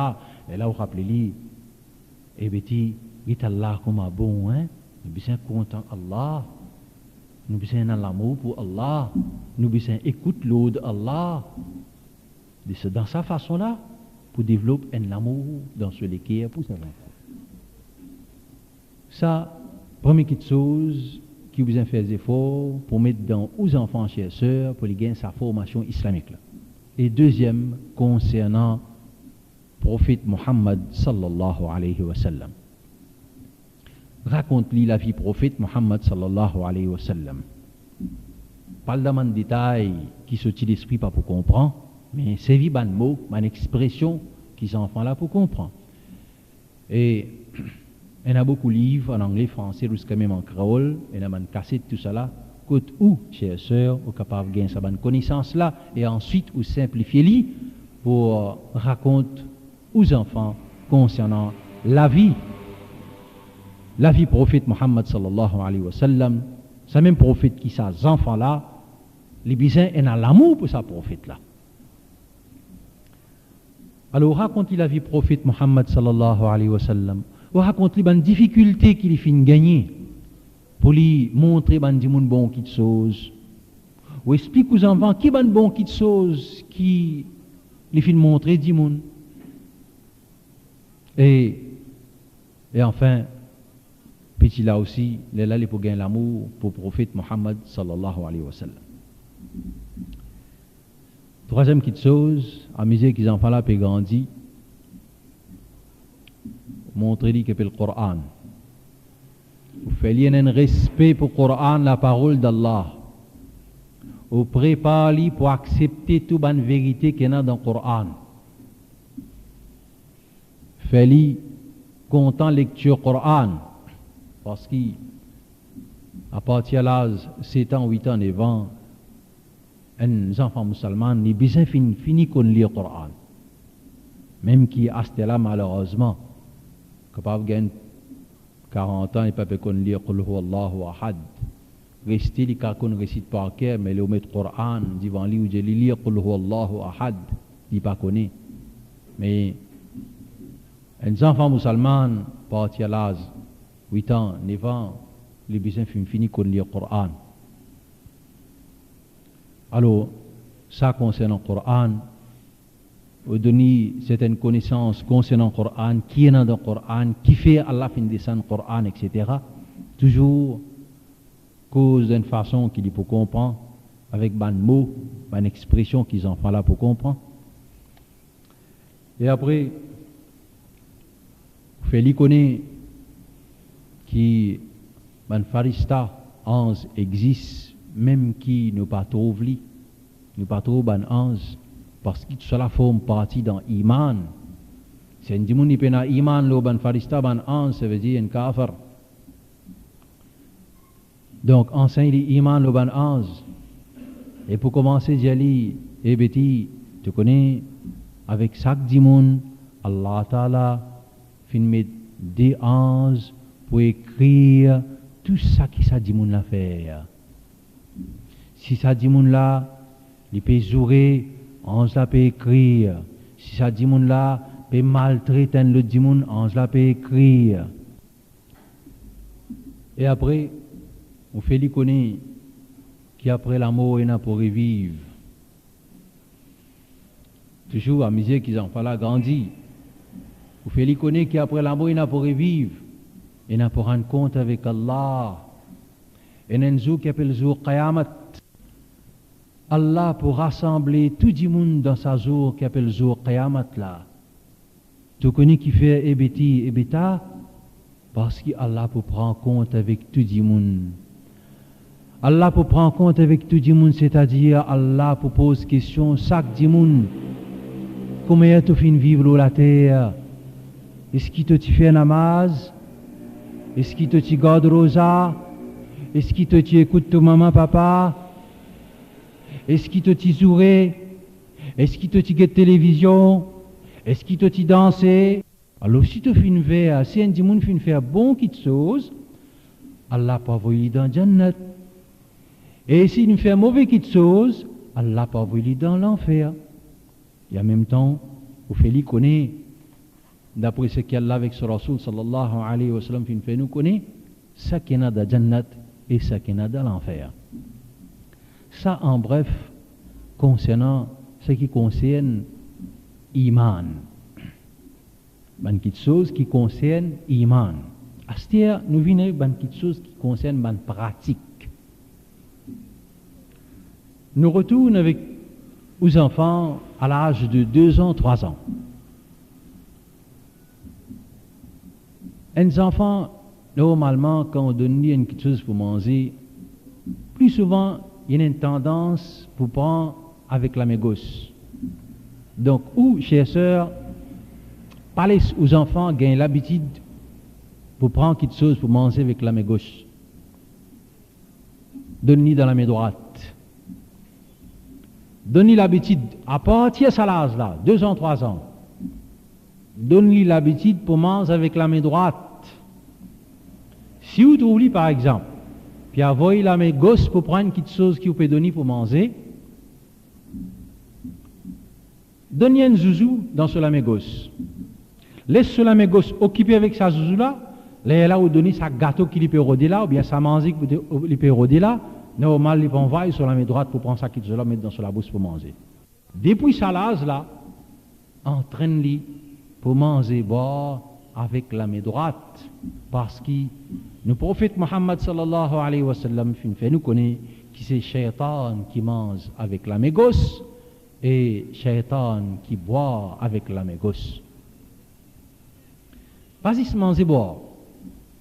Et là vous rappelez lui. Et béti, dit Allah comme un bon, hein? Nous sommes contents Allah. Nous sommes dans l'amour pour Allah. Nous sommes écoute l'eau de Allah. C'est dans sa façon-là pour développer un amour dans ce qui est pour ça. Ça, première chose qui vous a fait des efforts pour mettre dans aux enfants chez sœurs pour les gagner sa formation islamique. Là. Et deuxième, concernant prophète Muhammad sallallahu alayhi wa sallam. Raconte-lui la vie prophète Muhammad sallallahu alayhi wa sallam. Pas de détails qui sortent l'esprit pas pour comprendre, mais c'est un mot, une expression qui sont enfants là pour comprendre. Et il y a beaucoup de livres en anglais, français, jusqu'à même en créole, il y a une cassette, tout ça là. Côte où, chers sœurs, vous capable de gagner cette connaissance là, et ensuite vous simplifiez pour raconter aux enfants concernant la vie prophète Muhammad sallallahu alayhi wa sallam, ce même prophète qui ces enfants là, les bisins ont l'amour pour sa prophète là. Alors raconte la vie prophète Muhammad sallallahu alayhi wa sallam, ou raconte les difficultés qu'il fait gagner pour lui montrer des bon qui chose, ou explique aux enfants qui ban bon qui chose qui les fait montrer des monde. Et enfin, petit là aussi, les là pour gagner l'amour pour le prophète Muhammad sallallahu alayhi wa sallam. Troisième petite chose, à mesure qu'ils enfants là peuvent grandir, montrer que le Coran. Vous faites un respect pour le Coran, la parole d'Allah. Vous préparez pour accepter toute bonne vérité qu'il y a dans le Coran. Faites content lecture Coran. Parce qu'à partir de l'âge 7 ans, 8 ans, 9 ans, un enfant musulman n'est bien fini qu'on lit le Coran. Même qui est là malheureusement, capable de gagner 40 ans, il ne peut pas lire Qul huwa Allahu ahad. Rester les cas qu'on récite par cœur, mais le mettre Coran, devant lui, ou je lire Qul huwa Allahu ahad, il ne pas connaît. Mais un enfant musulman, parti à l'âge 8 ans, 9 ans, les bisins fini qu'on lit le Coran. Alors, ça concernant le Coran, vous donner certaines connaissances concernant le Coran, qui est dans le Coran, qui fait Allah fin descendre le Coran, etc. Toujours cause d'une façon qu'il peut comprendre, avec des mots, des expressions qu'ils en font là pour comprendre. Et après, vous faites connaître qui ban farista ange existe, même qui ne pas trouve li, ne pas trouve ban ange, parce que tout cela forme partie dans l'iman. Si un dimoun n'est pas dans l'iman, le ban farista ban ange, ça veut dire un kafir. Donc enseigne l'iman le ban ange. Et pour commencer, j'ai dit, eh béti, tu connais, avec chaque dimoun, Allah Ta'ala fin met des anges pour écrire tout ça qui ça dit moun la faire. Si ça dit moun là, il peut jouer, on se la peut écrire. Si ça dit moun là, peut maltraiter le dit moun, on se la peut écrire. Et après, on fait l'iconie qui après la mort est là pour revivre. Toujours à misère qu'ils en font là grandi. On fait l'iconie qui après la mort est là pour revivre. Et n'a pour rendre compte avec Allah. Et n'a un jour qui appelle le jour Qayamat. Allah pour rassembler tout le monde dans sa jour qui appelle le jour Qayamat là. Tout connaît qui fait ebeti ebeta parce qu'Allah pour prendre compte avec tout le monde. Allah pour prendre compte avec tout le monde, c'est-à-dire Allah pour poser question chaque monde. Comment tu fin vivre sur la terre? Est-ce qu'il te fait namaz? Est-ce qu'il te garde rosa? Est-ce qu'il te écoute ton maman, papa? Est-ce qu'il te zouré? Est-ce qu'il te guette télévision? Est-ce qu'il te danse? Alors si tu fin faire, si un dimanche fin faire bon qui chose, Allah pas envoyer dans Jannat. Et s'il nous fait mauvais qui chose, Allah pas envoyer dans l'enfer. Et en même temps, vous faites lui connaître, d'après ce qu'Allah avec ce Rasoul sallallahu alayhi wa sallam fait nous connaître, ça qui est dans Jannat et ça qui est dans l'enfer. Ça en bref, concernant ce qui concerne Iman. Ban quelque chose qui concerne Iman. Astir, nous venons ban quelque chose qui concerne ban pratique. Nous retournons avec aux enfants à l'âge de 2 ans, 3 ans. Les enfants, normalement, quand on donne quelque chose pour manger, plus souvent, il y a une tendance pour prendre avec la main gauche. Donc, ou, chers sœurs, parlez aux enfants, gagnent l'habitude pour prendre quelque chose pour manger avec la main gauche. Donnez dans la main droite. Donnez l'habitude, à partir de cet âge-là, 2 ans, 3 ans, donnez l'habitude pour manger avec la main droite. Si vous trouvez, par exemple, puis envoyez la main gauche pour prendre quelque chose qui vous peut donner pour manger, donnez un zouzou dans la main gauche. Laissez la main gauche occupée avec sa zouzou-là, là, vous donnez sa gâteau qui peut rôder là, ou bien sa manger qui peut rôder là. Normal, il peut envoyer sur la main droite pour prendre ça qu'il là, mettre dans la bouche pour manger. Depuis ça là, entraîne-lui pour manger boire avec la main droite. Parce que le prophète Muhammad sallallahu alayhi wa sallam fait nous connaît qui c'est Shaitan qui mange avec la main gauche et Shaitan qui boit avec la main gauche. Pas juste manger boire.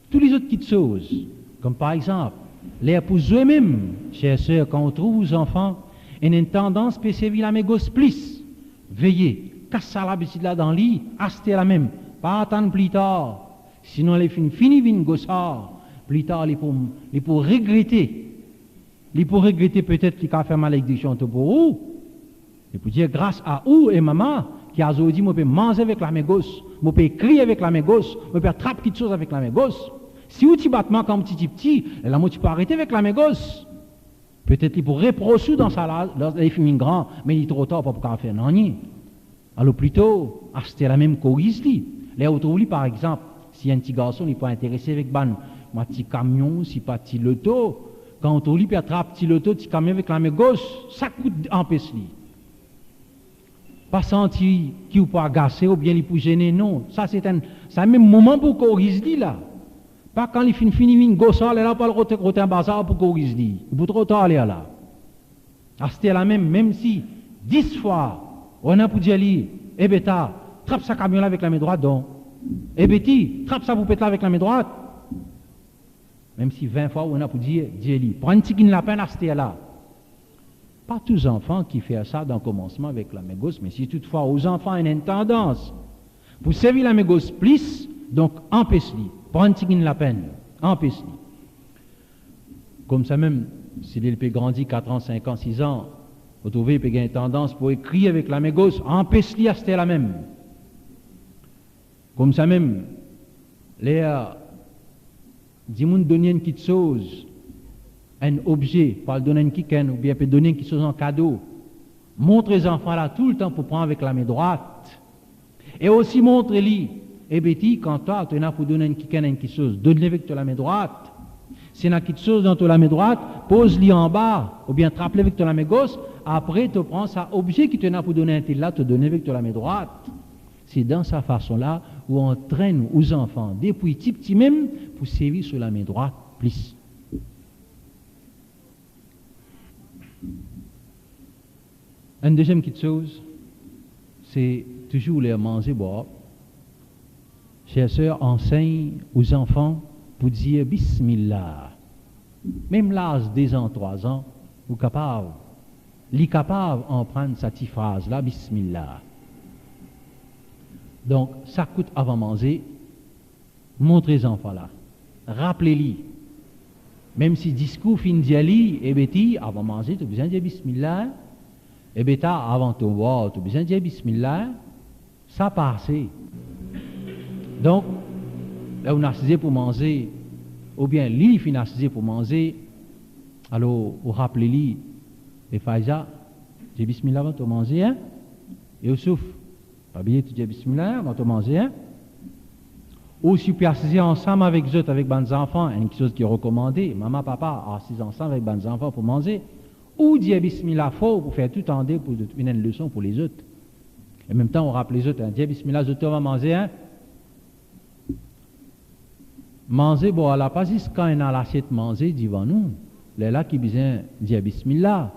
Toutes les autres petites choses, comme par exemple, les épouses eux-mêmes, chers sœurs, quand on trouve aux enfants, ils ont une tendance à servir la main gauche plus. Veillez, casse l'habitude là dans le lit, achetez la même, pas attendre plus tard. Sinon, les fini vin gossard, plus tard, les pour regretter. Les pour regretter peut-être qu'ils ont fait malédiction pour vous. Et pour dire grâce à vous et maman, qui a dit, je peux manger avec la main gauche, je peux crier avec la main gauche, je peux attraper quelque chose avec la main gauche. Si vous petit battement comme petit, là, tu peux arrêter avec la main gauche. Peut-être qu'il pourrait reprocher dans sa les films grands, mais il est trop tard pour pouvoir faire non. Alors plutôt, acheter la même chorise. Là, vous par exemple, si un petit garçon n'est pas intéressé avec un petit camion, si pas petit loto, quand on peut attraper petit loto, petit camion avec la main gauche, ça coûte en pesli. Pas sentir qu'il peut agacer ou bien il peut gêner, non. Ça, c'est un même moment pour chorise là. Pas quand il finit une gosse, là, pas le rotin bazar pour qu'on dise. Il faut trop tard aller là. C'était la même si 10 fois, on a pour dire, eh bêta, trappe sa camion là avec la main droite, donc. Eh bêti, trappe sa poupette là avec la main droite. Même si 20 fois, on a pour dire, prends un petit lapin, c'était là. Pas tous les enfants qui font ça dans le commencement avec la main gauche, mais si toutefois, aux enfants, ils ont une tendance pour servir la main gauche plus, donc empêche-les. Prends un petit la peine, empêche-les. Comme ça même, s'il peut grandir 4 ans, 5 ans, 6 ans, vous trouvez qu'il peut avoir une tendance pour écrire avec la main gauche, empêche-les à c'était la même. Comme ça même, les dis-moi donner une petite chose, un objet, pas le donner une quicaine, ou bien peut donner une petite chose en cadeau. Montre les enfants là tout le temps pour prendre avec la main droite. Et aussi montre-les. Et Betty, quand toi, tu as pour donner une quicaine, une petite chose, donne-les avec la main droite. Si tu as une petite chose dans la main droite, pose-les en bas, ou bien trappe-les avec la main gauche. Après, tu prends ça objet qui te n'a pour donner un tel là, te donner avec la main droite. C'est dans sa façon-là où on traîne aux enfants, depuis petit même, pour servir sur la main droite, plus. Une deuxième petite chose, c'est toujours les manger, boire. Chers sœurs enseignent aux enfants pour dire Bismillah. Même l'âge des ans, 3 ans, ou capable, les capables en prendre cette phrase-là, Bismillah. Donc, ça coûte avant manger, montrez les enfants là. Rappelez-les. Même si discours fin d'y et bêtis, avant manger, tu as besoin de dire Bismillah. Et bêta, avant de boire, tu as besoin de dire Bismillah. Ça passe. Donc, là, on a assisé pour manger, ou bien lui, il a assisé pour manger, alors, on rappelez-lui, et Faiza, dis Bismillah avant de manger, hein? Et au souffle, pas oublier de dire Bismillah avant de manger, hein? Ou si tu assiser ensemble avec eux, avec les enfants, une chose qui est recommandée, maman, papa, assis ensemble avec les enfants pour manger, ou dire Bismillah fort pour faire tout en deux pour donner une leçon pour les autres. Et en même temps, on rappelle les autres, hein, dire Bismillah, les autres vont manger, hein? Manger, bon, alors pas juste quand on a l'assiette manger devant nous, là qui besoin dire Bismillah.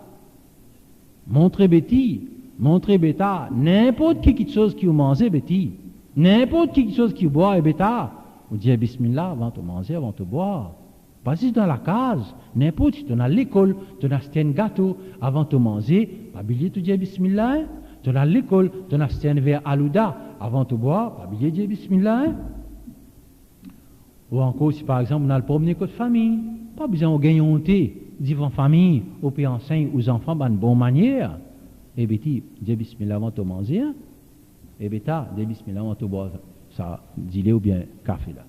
Montrez Betty, montrez bêta, n'importe qui chose qui vous mangez, Betty, n'importe qui chose qui vous boit, et bêta, vous dites Bismillah avant de manger, avant de boire. Pas juste dans la case, n'importe si tu es à l'école, tu as un gâteau, avant de manger, pas oublier de dire Bismillah. Tu es à l'école, tu as un verre alouda, avant de boire, pas oublier de dire Bismillah. Ou encore, si par exemple, on a le promener côté famille, pas besoin de gagner un thé, dire en famille, ou puis enseigne aux enfants de bonne manière. Et Betty, dis Bismillah avant de manger, hein? Et Beta, dis Bismillah avant de boire ça, dis-le ou bien café là.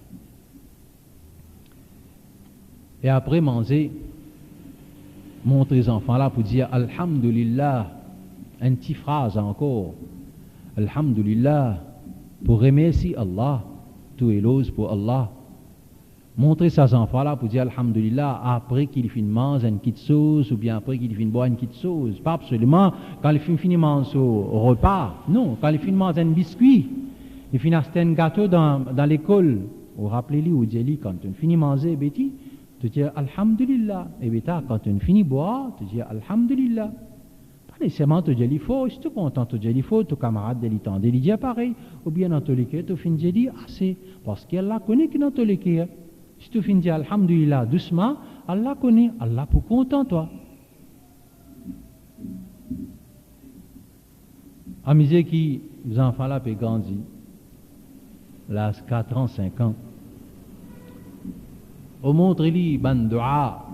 Et après manger, montre les enfants là pour dire Alhamdulillah, une petite phrase encore. Alhamdulillah, pour remercier Allah, tout est l'ose pour Allah. Montrer ces enfants-là pour dire Alhamdulillah après qu'il finit de manger une petite sauce ou bien après qu'il finit de boire une petite sauce. Pas absolument quand il finit de manger au repas. Non, quand il finit de manger un biscuit, il finit d'acheter un gâteau dans l'école. Ou rappelez-lui ou dites-lui quand tu finis de manger, Betty, tu dis Alhamdulillah. Et Beta, quand tu finis de boire, tu dis Alhamdulillah. Pas nécessairement tu dis il faut, si tu es content, tu dis il faut, ton camarade il t'entend, il dit pareil. Ou bien dans tous les cas, tu finis de dire assez. Parce qu'Allah connaît que dans tous les cas. Si tu finis de dire Alhamdulillah doucement, Allah connaît, Allah pour content toi. Amusez qui, les enfants là, peuvent grandir, l'âge 4 ans, 5 ans. On montre-lui ban dua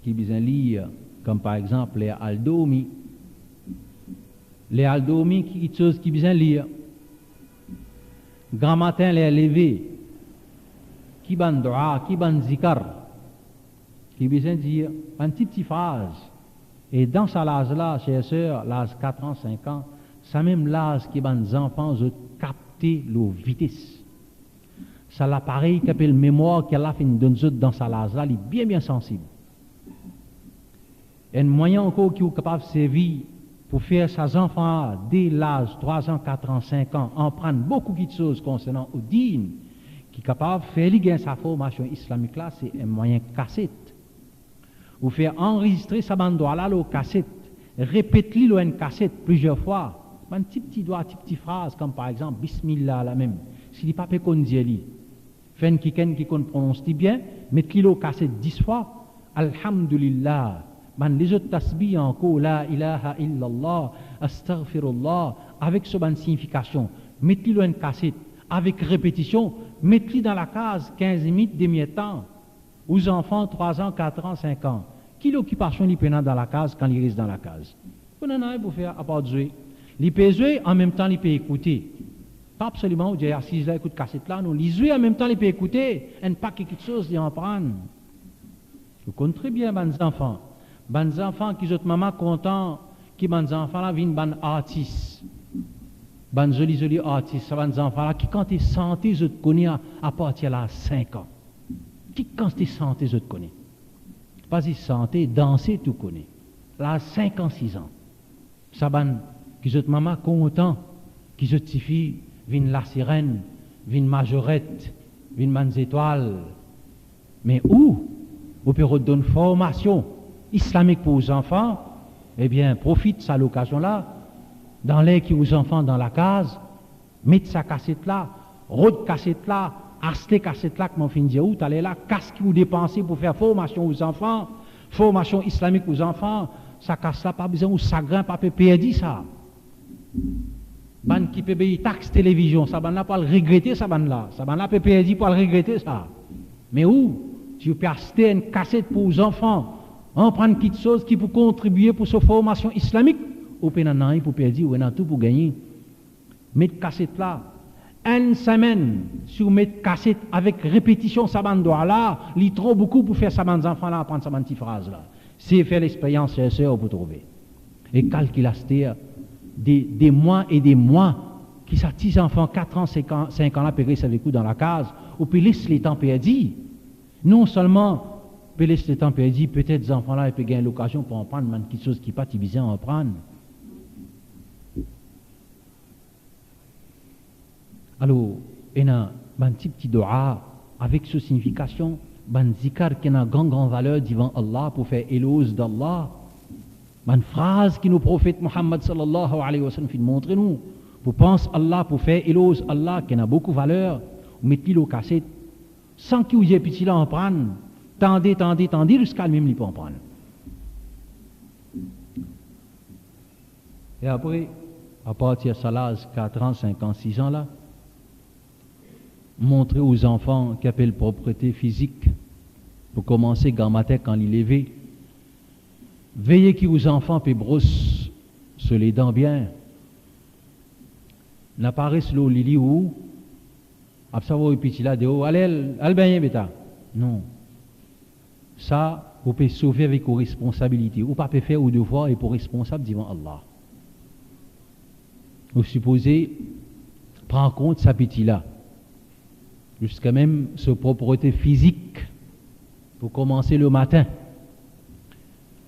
qui besoin lire, comme par exemple les Aldomi. Les Aldomi qui chose qui besoin lire. Grand matin les lever. Qui ban dua, qui ban zikar, qui besoin dire une petite phrase. Et dans ce l'âge-là, chers sœurs, l'âge 4 ans, 5 ans, ça même l'âge qui ban les enfants de capter leur vitesse. Ça l'appareil qui appelle mémoire qu'elle a fait dans ce l'âge-là, il est bien bien sensible. Et un moyen encore qui est capable de servir pour faire ces enfants dès l'âge 3 ans, 4 ans, 5 ans, en prendre beaucoup de choses concernant au dîne, qui est capable de faire lier sa formation islamique là, c'est un moyen cassette. Ou faire enregistrer sa bande là, au cassette, répéter-le une cassette plusieurs fois. Un petit doigt, une petite phrase, comme par exemple Bismillah là même. S'il n'est pas qu'on dit, fait un qui prononce bien, mettez-le au cassette 10 fois. Alhamdulillah. Les autres tasbih encore, la ilaha illallah, astaghfirullah, avec ce bonne signification. Mettez-le une cassette. Avec répétition, mettez-le dans la case 15 minutes, demi-temps, aux enfants 3 ans, 4 ans, 5 ans. Quelle occupation ils prennent dans la case quand ils restent dans la case? On en a pour faire à part de jouer. Ils peuvent jouer, en même temps ils peuvent écouter. Pas absolument, vous dites, assis là, écoute cassette là, nous lisez en même temps, les peut écouter, un paquet de choses, ils en prennent. Vous connaissez très bien, les enfants. Les enfants qui sont maman content, qui les enfants là viennent ban artistes. Les jolis artistes, les enfants là, qui quand ils sentent, ils connaissent à partir de 5 ans. Qui quand ils sentent, ils connaissent. Pas ils sentent, danser, tout connaît. Là, 5 ans, 6 ans. Ça ban, qui sont maman content, qui sont filles, viennent la sirène, viennent majorette, viennent mans étoiles. Mais où? Au période d'une formation islamique pour les enfants, eh bien, profite de cette occasion-là, dans l'air qui aux enfants dans la case, mettez sa cassette là, rôde cassette là, acheter cassette là, comme on finit de dire, où t'allez là, casse qui vous dépensez pour faire formation aux enfants, formation islamique aux enfants, ça casse là, pas besoin, ou chagrin, pas perdu ça. Ban qui peut payer taxe télévision, ça ban là pas le regretter, ça ban là peut perdu pour le regretter ça. Mais où? Si vous pouvez acheter une cassette pour les enfants, on prend une petite chose qui peut contribuer pour sa formation islamique, ou peut en pour perdre, ou en tout pour gagner. Mettez cassette là, une semaine, si vous mettez cassette avec répétition, ça bande là, il trop beaucoup pour faire ça bande enfants là, apprendre ça bande petite phrase là. C'est faire l'expérience, c'est ça, vous trouver. Et calculez des mois et des mois, qui s'attisent enfants 4 ans, 5 ans là, périssent avec vous dans la case, ou puis laissent les temps perdus. Non seulement peut laisser le temps perdu, peut-être les enfants là ils peuvent gagner l'occasion pour en prendre quelque chose qui n'est pas divisé à en prendre. Alors, il y a un petit doa avec cette signification, un zikar qui a une grande valeur devant Allah pour faire éloge d'Allah. Une phrase qui nous prophète Muhammad sallallahu alayhi wa sallam fait montrer nous. Pour penser Allah, pour faire éloge Allah qui a beaucoup de valeur, vous mettez le cassette. Sans qu'il y ait petit là en prendre, tendez, jusqu'à lui-même il peut en prendre. Et après, à partir de ça là, 4 ans, 5 ans, 6 ans là, montrer aux enfants qui appellent propreté physique, pour commencer grand matin quand il est levé, veillez qu'ils aux enfants puis brosse se les dents bien. N'apparaît le lili ou Absavo et petit là, de haut, allez bien, bêta. Non. Ça, vous pouvez sauver avec vos responsabilités. Ou pas peut faire vos devoirs et pour responsable devant Allah. Vous supposez prendre en compte sa petit là. Jusqu'à même sa propreté physique. Pour commencer le matin.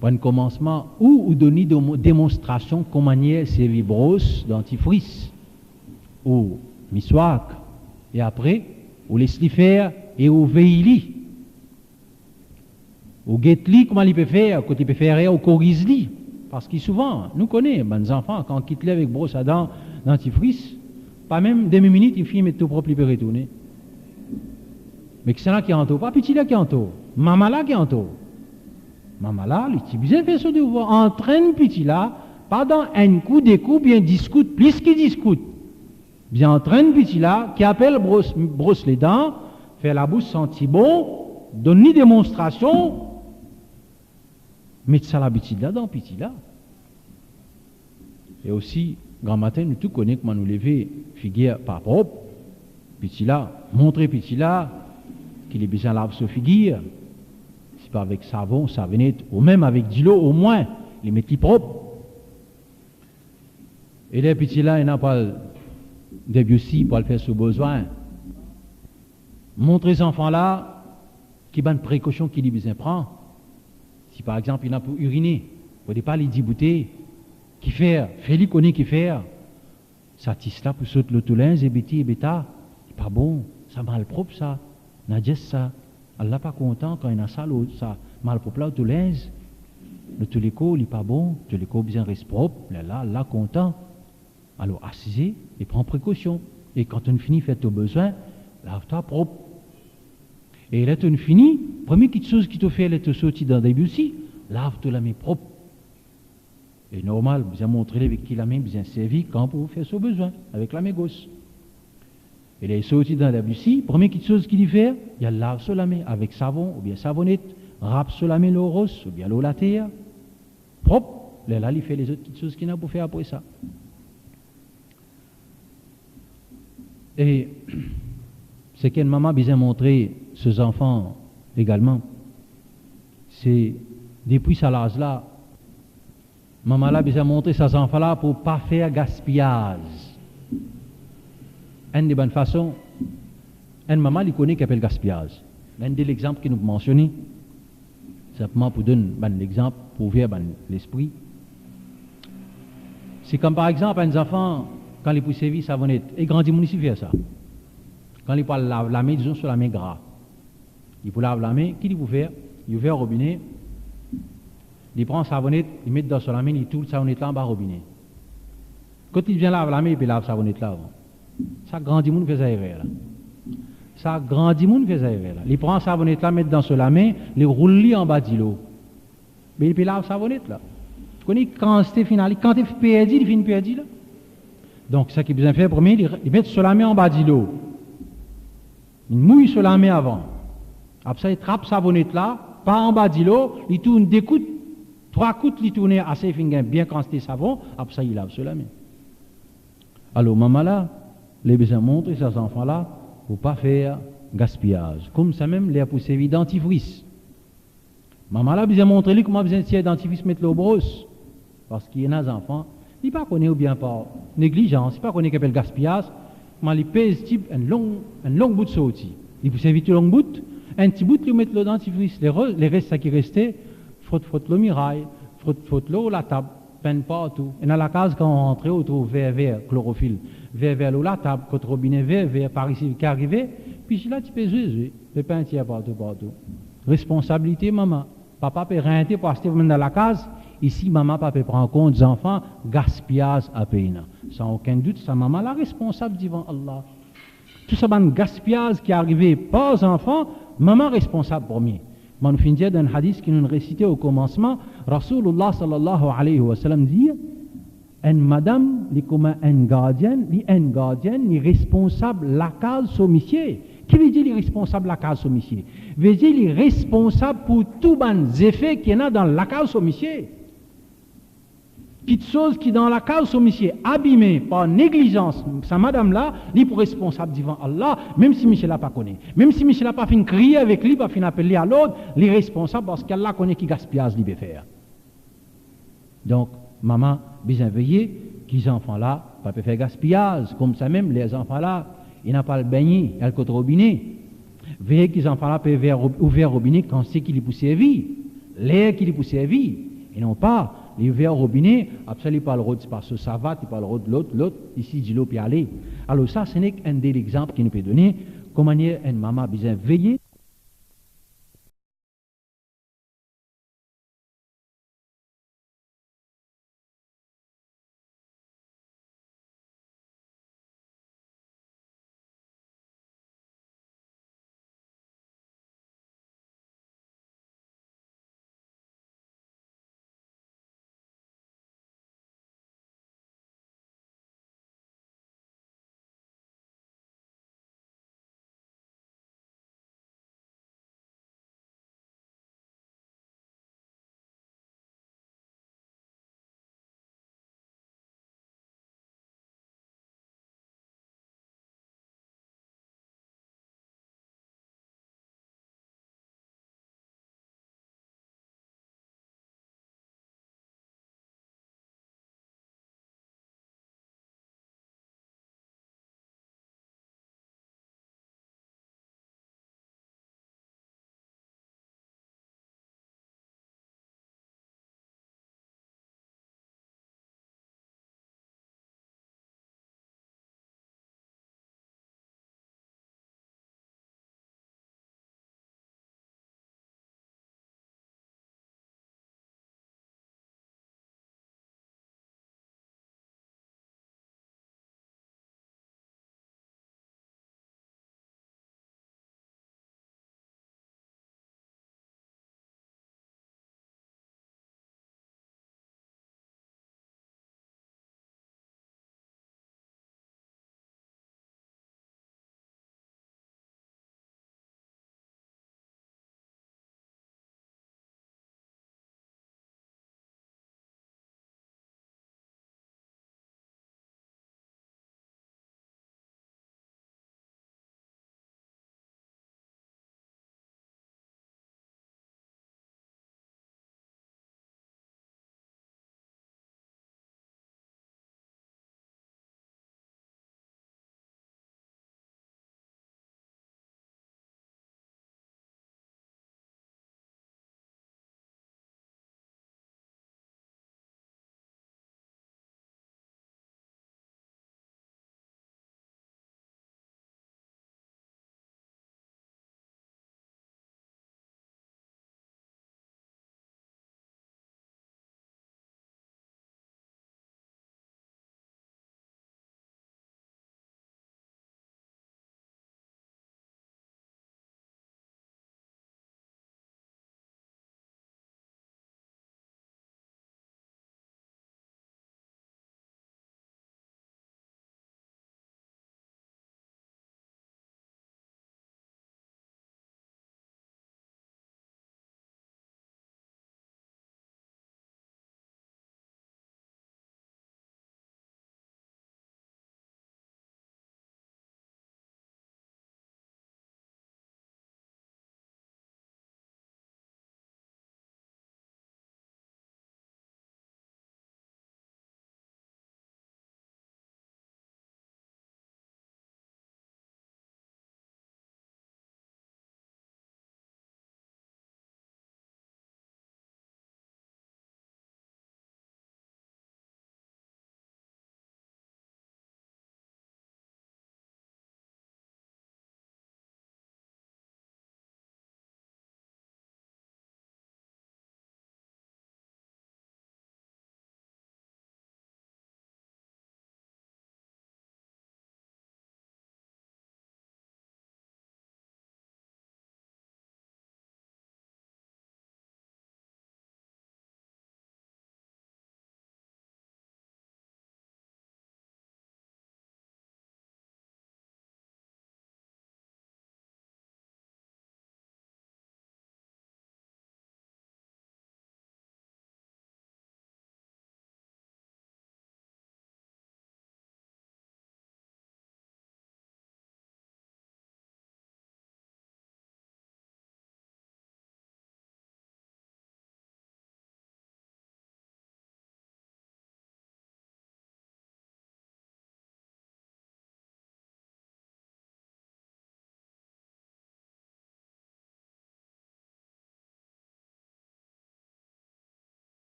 Pour un commencement, ou donner des démonstrations comment manier ses vibros dentifrice. Ou miswak. Et après, vous laissez faire et vous veillez. Vous guettez comment il peut faire, quand il peut faire, au corrige-li. Parce que souvent, nous connaissons, les enfants, quand ils quittent avec brosse à dents, dentifrice, pas même 2 minutes, ils finissent tout propre, ils peuvent retourner. Mais c'est là qui est en tout, pas petit là qui est en tout, maman là qui est en tout. Maman là, les petits bien fait ce devoir, entraîne petit là, pas dans un coup, des coups, bien discute, plus qu'ils discutent. Bien entraîne petit là, qui appelle brosse les dents, fait la bouche sentir bon, donne une démonstration, mettre ça l'habitude là dans petit là. Et aussi, grand matin, nous tous connaissons comment nous lever, figure pas propre, petit là, montrer petit là, qu'il est besoin de laver sa figure, si pas avec savon, savonnette, ou même avec de l'eau au moins, les mettre propre. Et les petits là, il n'a pas début aussi pour le faire sous besoin. Montrez aux enfants là qui bonne précaution qu'il y a besoin de prendre. Si par exemple il n'a pas uriner, vous ne pas les débouter, qui faire, fais-lui connaître qui faire. Ça tisse là pour sauter le toulin, zébéti et bêta. C'est pas bon, ça mal propre ça. N'a ça. Allah pas content quand il a ça, ça mal propre là au toulin. Le touléco, il n'est pas bon, le touléco bien reste propre, là, Allah content. Alors, assisez et prends précaution. Et quand on finit, faites au besoin, lave-toi propre. Et là, on finit, première petite chose qui te fait, elle te sortir dans des aussi, lave-toi la main propre. Et normal, bien montrer avec qui la main bien servie quand vous faire ce besoin, avec la main gauche. Et là, il sortit dans la bucie, première petite chose qu'il y fait, il y a lave sur la main avec savon ou bien savonnette, râpe sur la main l'eau rose ou bien l'eau la terre, propre. Là, il fait les autres petites choses qu'il n'a pas fait après ça. Et ce qu'une maman a besoin de montrer ses enfants également, c'est depuis cet âge-là, maman a besoin de montrer ses enfants-là pour ne pas faire gaspillage. Une des bonnes façons, une maman qui connaît qu'elle appelle gaspillage. Un de l'exemple que nous mentionnons, simplement pour donner un exemple, pour ouvrir l'esprit. C'est comme par exemple un enfant, quand il peut servir savonnette, et grandit mon ici fait ça. Quand il peut laver la main, disons sur la main gras. Il peut laver la main, qu'est-ce qu'il peut faire? Il ouvre le robinet, il prend savonnette, il met dans la main, il tourne savonnette là en bas au robinet. Quand il vient laver la main, il peut laver savonnette là avant. Ça grandit mon fait ça là. Ça grandit mon fait ça là. Il prend savonnette là, met dans la main, il roule en bas de l'eau. Mais il peut laver savonnette là. Tu connais quand c'est final, quand tu es perdu, il finit perdu là. Donc, ce qu'il a besoin de faire, premier, il met sur la main en bas de l'eau. Il mouille sur la main avant. Après ça, il trappe sa savonnette là, pas en bas de l'eau, il tourne des coups, 3 coups, il tourne assez bien quand c'est savon, après ça, il lave sur la main. Alors, maman là, les besoin de montrer ces enfants là, pour ne pas faire gaspillage. Comme ça même, les a poussé dentifrice. Maman là, a besoin de montrer comment besoin de dentifrice mettre l'eau brosse. Parce qu'il y a des enfants, ils ne pas connaissent ou bien par négligence, ils ne pas connaissent qu'appelle gaspillage, mais ils pèsent type un long bout de sortie. Ils poussent vite un long bout, un petit bout, ils mettent le dentifrice. Les restes, ça qui restait, frotte le mirail, frotte l'eau, la table, peine partout. Et dans la case, quand on rentre, on trouve vert, chlorophylle, vert, l'eau, la table, côté robinet, vert, par ici, qui arrivait, puis là, tu peux jouer, le pain tiers partout. Responsabilité, maman. Papa peut rien pour acheter dans la case. Ici, maman, papa prend en compte des enfants, gaspillage à payer. Sans aucun doute, sa maman est responsable devant Allah. Tout ça, un gaspillage qui est arrivé par les enfants, maman responsable premier. Nous finissons d'un hadith qui nous récitait au commencement, Rasulullah sallallahu alayhi wa sallam dit, une madame, comme un gardien, est responsable la case sur monsieur. Qui veut dire les responsables de la case au monsieur? Veut dire les responsables pour tous les effets qu'il y a dans la case au monsieur. Quelque chose qui dans la case au monsieur abîmé par négligence, sa madame-là, il est responsable devant Allah, même si monsieur l'a pas connaît. Même si monsieur l'a pas fait crier avec lui, pas fait appeler à l'autre, il est responsable parce qu'Allah connaît qui gaspillage il peut faire. Donc, maman, bien veiller qu'ils enfants-là, pas faire gaspillage, comme ça même, les enfants-là, ils n'ont pas le baigner, il y a le côté robinet. Veillez qu'ils enfants-là peuvent ouvrir le robinet quand c'est qu'il est pour servir. L'air qu'il est pour servir. Et non pas, ils ouvrent le robinet, après ils parlent de par ce savate, ils parlent de l'autre, ici, de l'eau, puis aller. Alors ça, ce n'est qu'un des exemples qui nous peut donner, comment une maman a besoin de veiller.